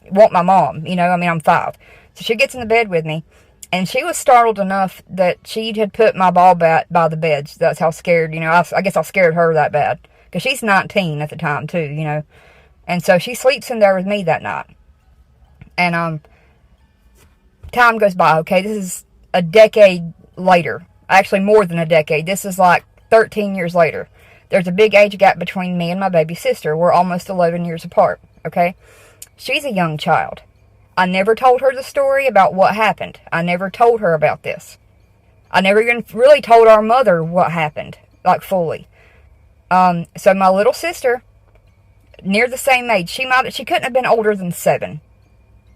want my mom, I'm 5. So she gets in the bed with me. And she was startled enough that she had put my ball bat by the bed. That's how scared, I guess I scared her that bad. Because she's 19 at the time, too, And so she sleeps in there with me that night. And time goes by, okay? This is a decade later. Actually, more than a decade. This is like 13 years later. There's a big age gap between me and my baby sister. We're almost 11 years apart, okay? She's a young child. I never told her the story about what happened. I never told her about this. I never even really told our mother what happened, like fully. So my little sister, near the same age, she couldn't have been older than 7,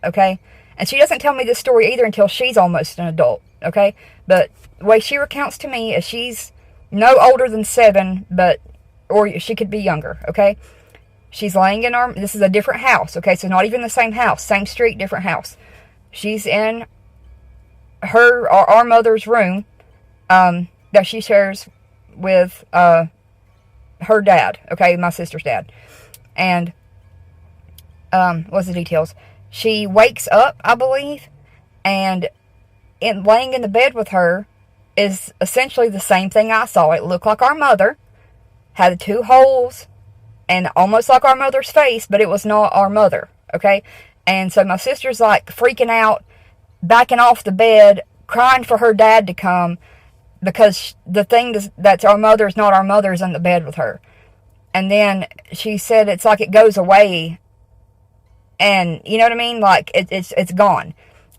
okay? And she doesn't tell me this story either until she's almost an adult, okay? But the way she recounts to me is she's no older than 7, or she could be younger, okay? She's laying in this is a different house, okay? So not even the same house, same street, different house. She's in our mother's room that she shares with her dad, okay? My sister's dad. And what's the details? She wakes up, I believe, and laying in the bed with her is essentially the same thing I saw. It looked like our mother, had 2 holes, and almost like our mother's face, but it was not our mother, okay? And so my sister's like freaking out, backing off the bed, crying for her dad to come, because the thing that's our mother is not our mother's in the bed with her. And then she said it's like it goes away, and you know what I mean? Like it's gone.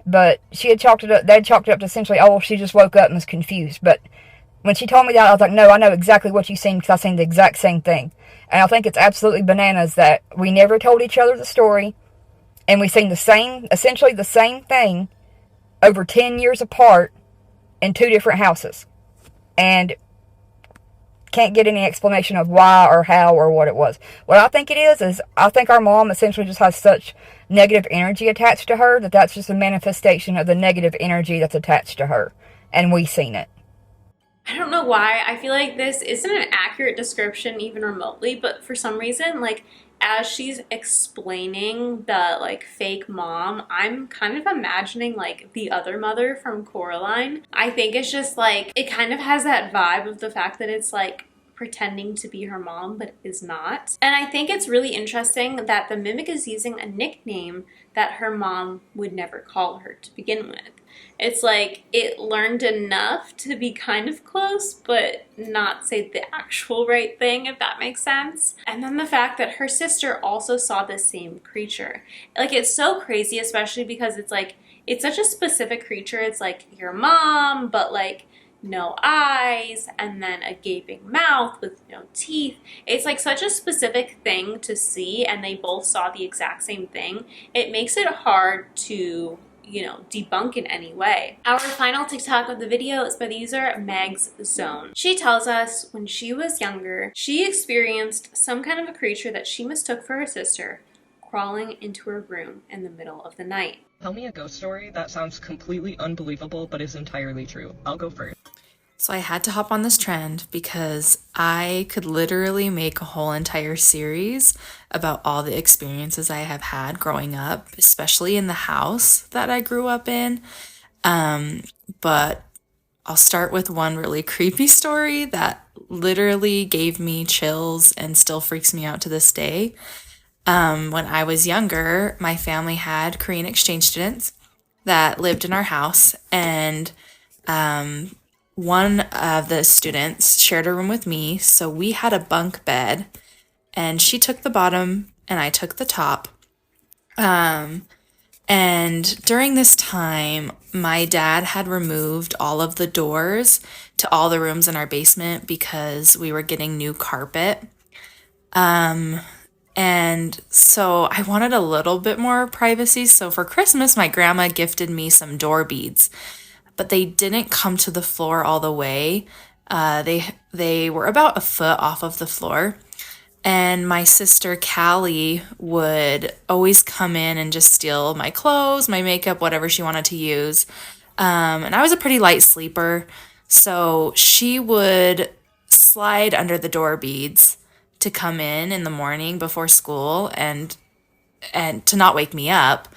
But they had chalked it up to essentially, oh, she just woke up and was confused. But when she told me that, I was like, no, I know exactly what you've seen because I've seen the exact same thing. And I think it's absolutely bananas that we never told each other the story, and we've seen essentially the same thing over 10 years apart in 2 different houses. And can't get any explanation of why or how or what it was. What I think it is I think our mom essentially just has such negative energy attached to her that's just a manifestation of the negative energy that's attached to her. And we've seen it. I don't know why. I feel like this isn't an accurate description even remotely, but for some reason, like, as she's explaining the like fake mom, I'm kind of imagining like the other mother from Coraline. I think it's just like, it kind of has that vibe of the fact that it's like pretending to be her mom but is not. And I think it's really interesting that the mimic is using a nickname that her mom would never call her to begin with. It's like it learned enough to be kind of close but not say the actual right thing, if that makes sense. And then the fact that her sister also saw the same creature. Like, it's so crazy, especially because it's like, it's such a specific creature. It's like your mom, but like no eyes, and then a gaping mouth with no teeth. It's like such a specific thing to see, and they both saw the exact same thing. It makes it hard to, you know, debunk in any way. Our final TikTok of the video is by the user Meg's Zone. She tells us when she was younger, she experienced some kind of a creature that she mistook for her sister crawling into her room in the middle of the night. Tell me a ghost story that sounds completely unbelievable but is entirely true. I'll go first. So I had to hop on this trend because I could literally make a whole entire series about all the experiences I have had growing up, especially in the house that I grew up in. But I'll start with one really creepy story that literally gave me chills and still freaks me out to this day. When I was younger, my family had Korean exchange students that lived in our house, and one of the students shared a room with me, so we had a bunk bed, and she took the bottom and I took the top. And during this time, my dad had removed all of the doors to all the rooms in our basement because we were getting new carpet. And so I wanted a little bit more privacy. So for Christmas, my grandma gifted me some door beads, but they didn't come to the floor all the way. They were about a foot off of the floor. And my sister Callie would always come in and just steal my clothes, my makeup, whatever she wanted to use. And I was a pretty light sleeper, so she would slide under the door beads to come in the morning before school and to not wake me up.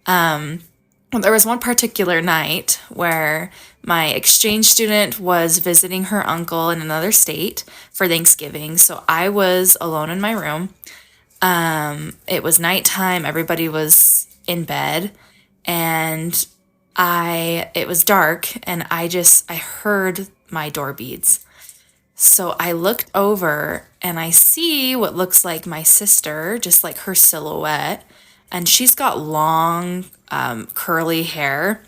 There was one particular night where my exchange student was visiting her uncle in another state for Thanksgiving, so I was alone in my room. It was nighttime, everybody was in bed, and it was dark, and I heard my door beads. So I looked over and I see what looks like my sister, just like her silhouette, and she's got long curly hair,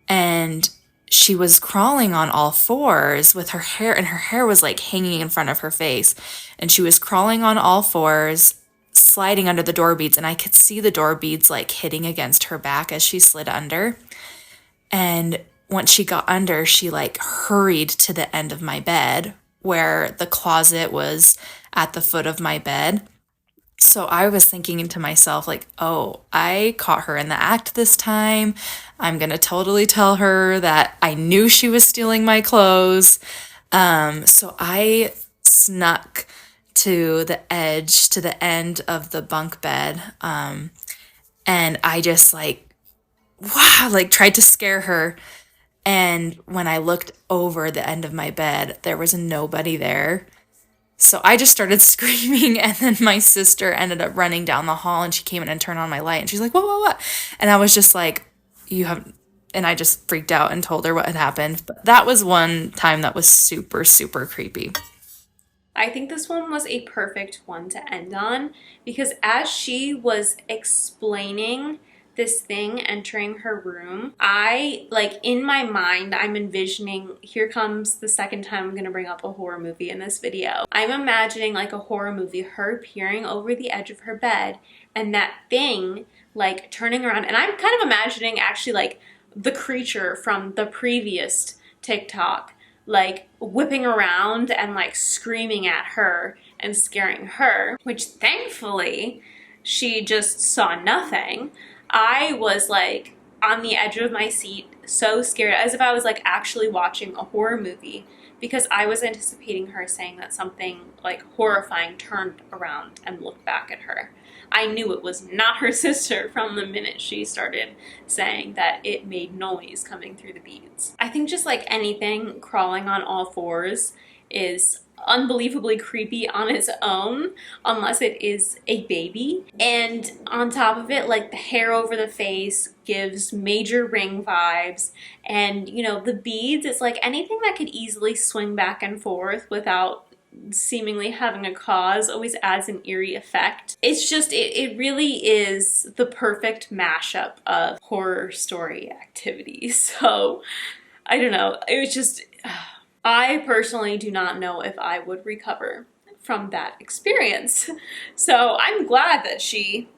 and she was crawling on all fours with her hair, and her hair was like hanging in front of her face, and she was crawling on all fours, sliding under the door beads, and I could see the door beads like hitting against her back as she slid under. And once she got under, she like hurried to the end of my bed where the closet was at the foot of my bed. So I was thinking to myself, like, oh, I caught her in the act this time. I'm going to totally tell her that I knew she was stealing my clothes. So I snuck to the edge, to the end of the bunk bed. And I just tried to scare her. And when I looked over the end of my bed, there was nobody there. So I just started screaming, and then my sister ended up running down the hall, and she came in and turned on my light, and she's like, what? And I was just like, and I just freaked out and told her what had happened. But that was one time that was super, super creepy. I think this one was a perfect one to end on, because as she was explaining this thing entering her room, in my mind, I'm envisioning, here comes the second time I'm gonna bring up a horror movie in this video. I'm imagining like a horror movie, her peering over the edge of her bed and that thing like turning around. And I'm kind of imagining actually like the creature from the previous TikTok, like whipping around and like screaming at her and scaring her, which thankfully she just saw nothing. I was like on the edge of my seat so scared, as if I was like actually watching a horror movie, because I was anticipating her saying that something like horrifying turned around and looked back at her. I knew it was not her sister from the minute she started saying that it made noise coming through the beads. I think just like anything crawling on all fours is unbelievably creepy on its own, unless it is a baby. And on top of it, like the hair over the face gives major ring vibes, and you know, the beads, it's like anything that could easily swing back and forth without seemingly having a cause always adds an eerie effect. It's just, it really is the perfect mashup of horror story activities. So I don't know, it was just, I personally do not know if I would recover from that experience. So I'm glad that she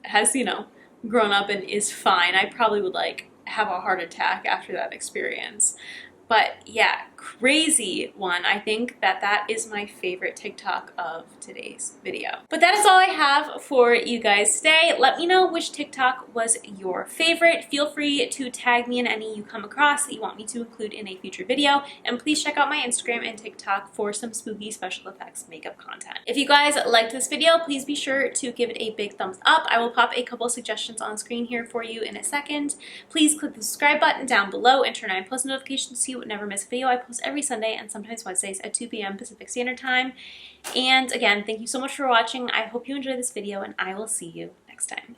has, you know, grown up and is fine. I probably would like have a heart attack after that experience. But yeah, crazy one. I think that that is my favorite TikTok of today's video. But that is all I have for you guys today. Let me know which TikTok was your favorite. Feel free to tag me in any you come across that you want me to include in a future video. And please check out my Instagram and TikTok for some spooky special effects makeup content. If you guys liked this video, please be sure to give it a big thumbs up. I will pop a couple suggestions on screen here for you in a second. Please click the subscribe button down below and turn on post notifications so you would never miss a video. I post every Sunday and sometimes Wednesdays at 2 p.m. Pacific Standard Time. And again, thank you so much for watching. I hope you enjoyed this video, and I will see you next time.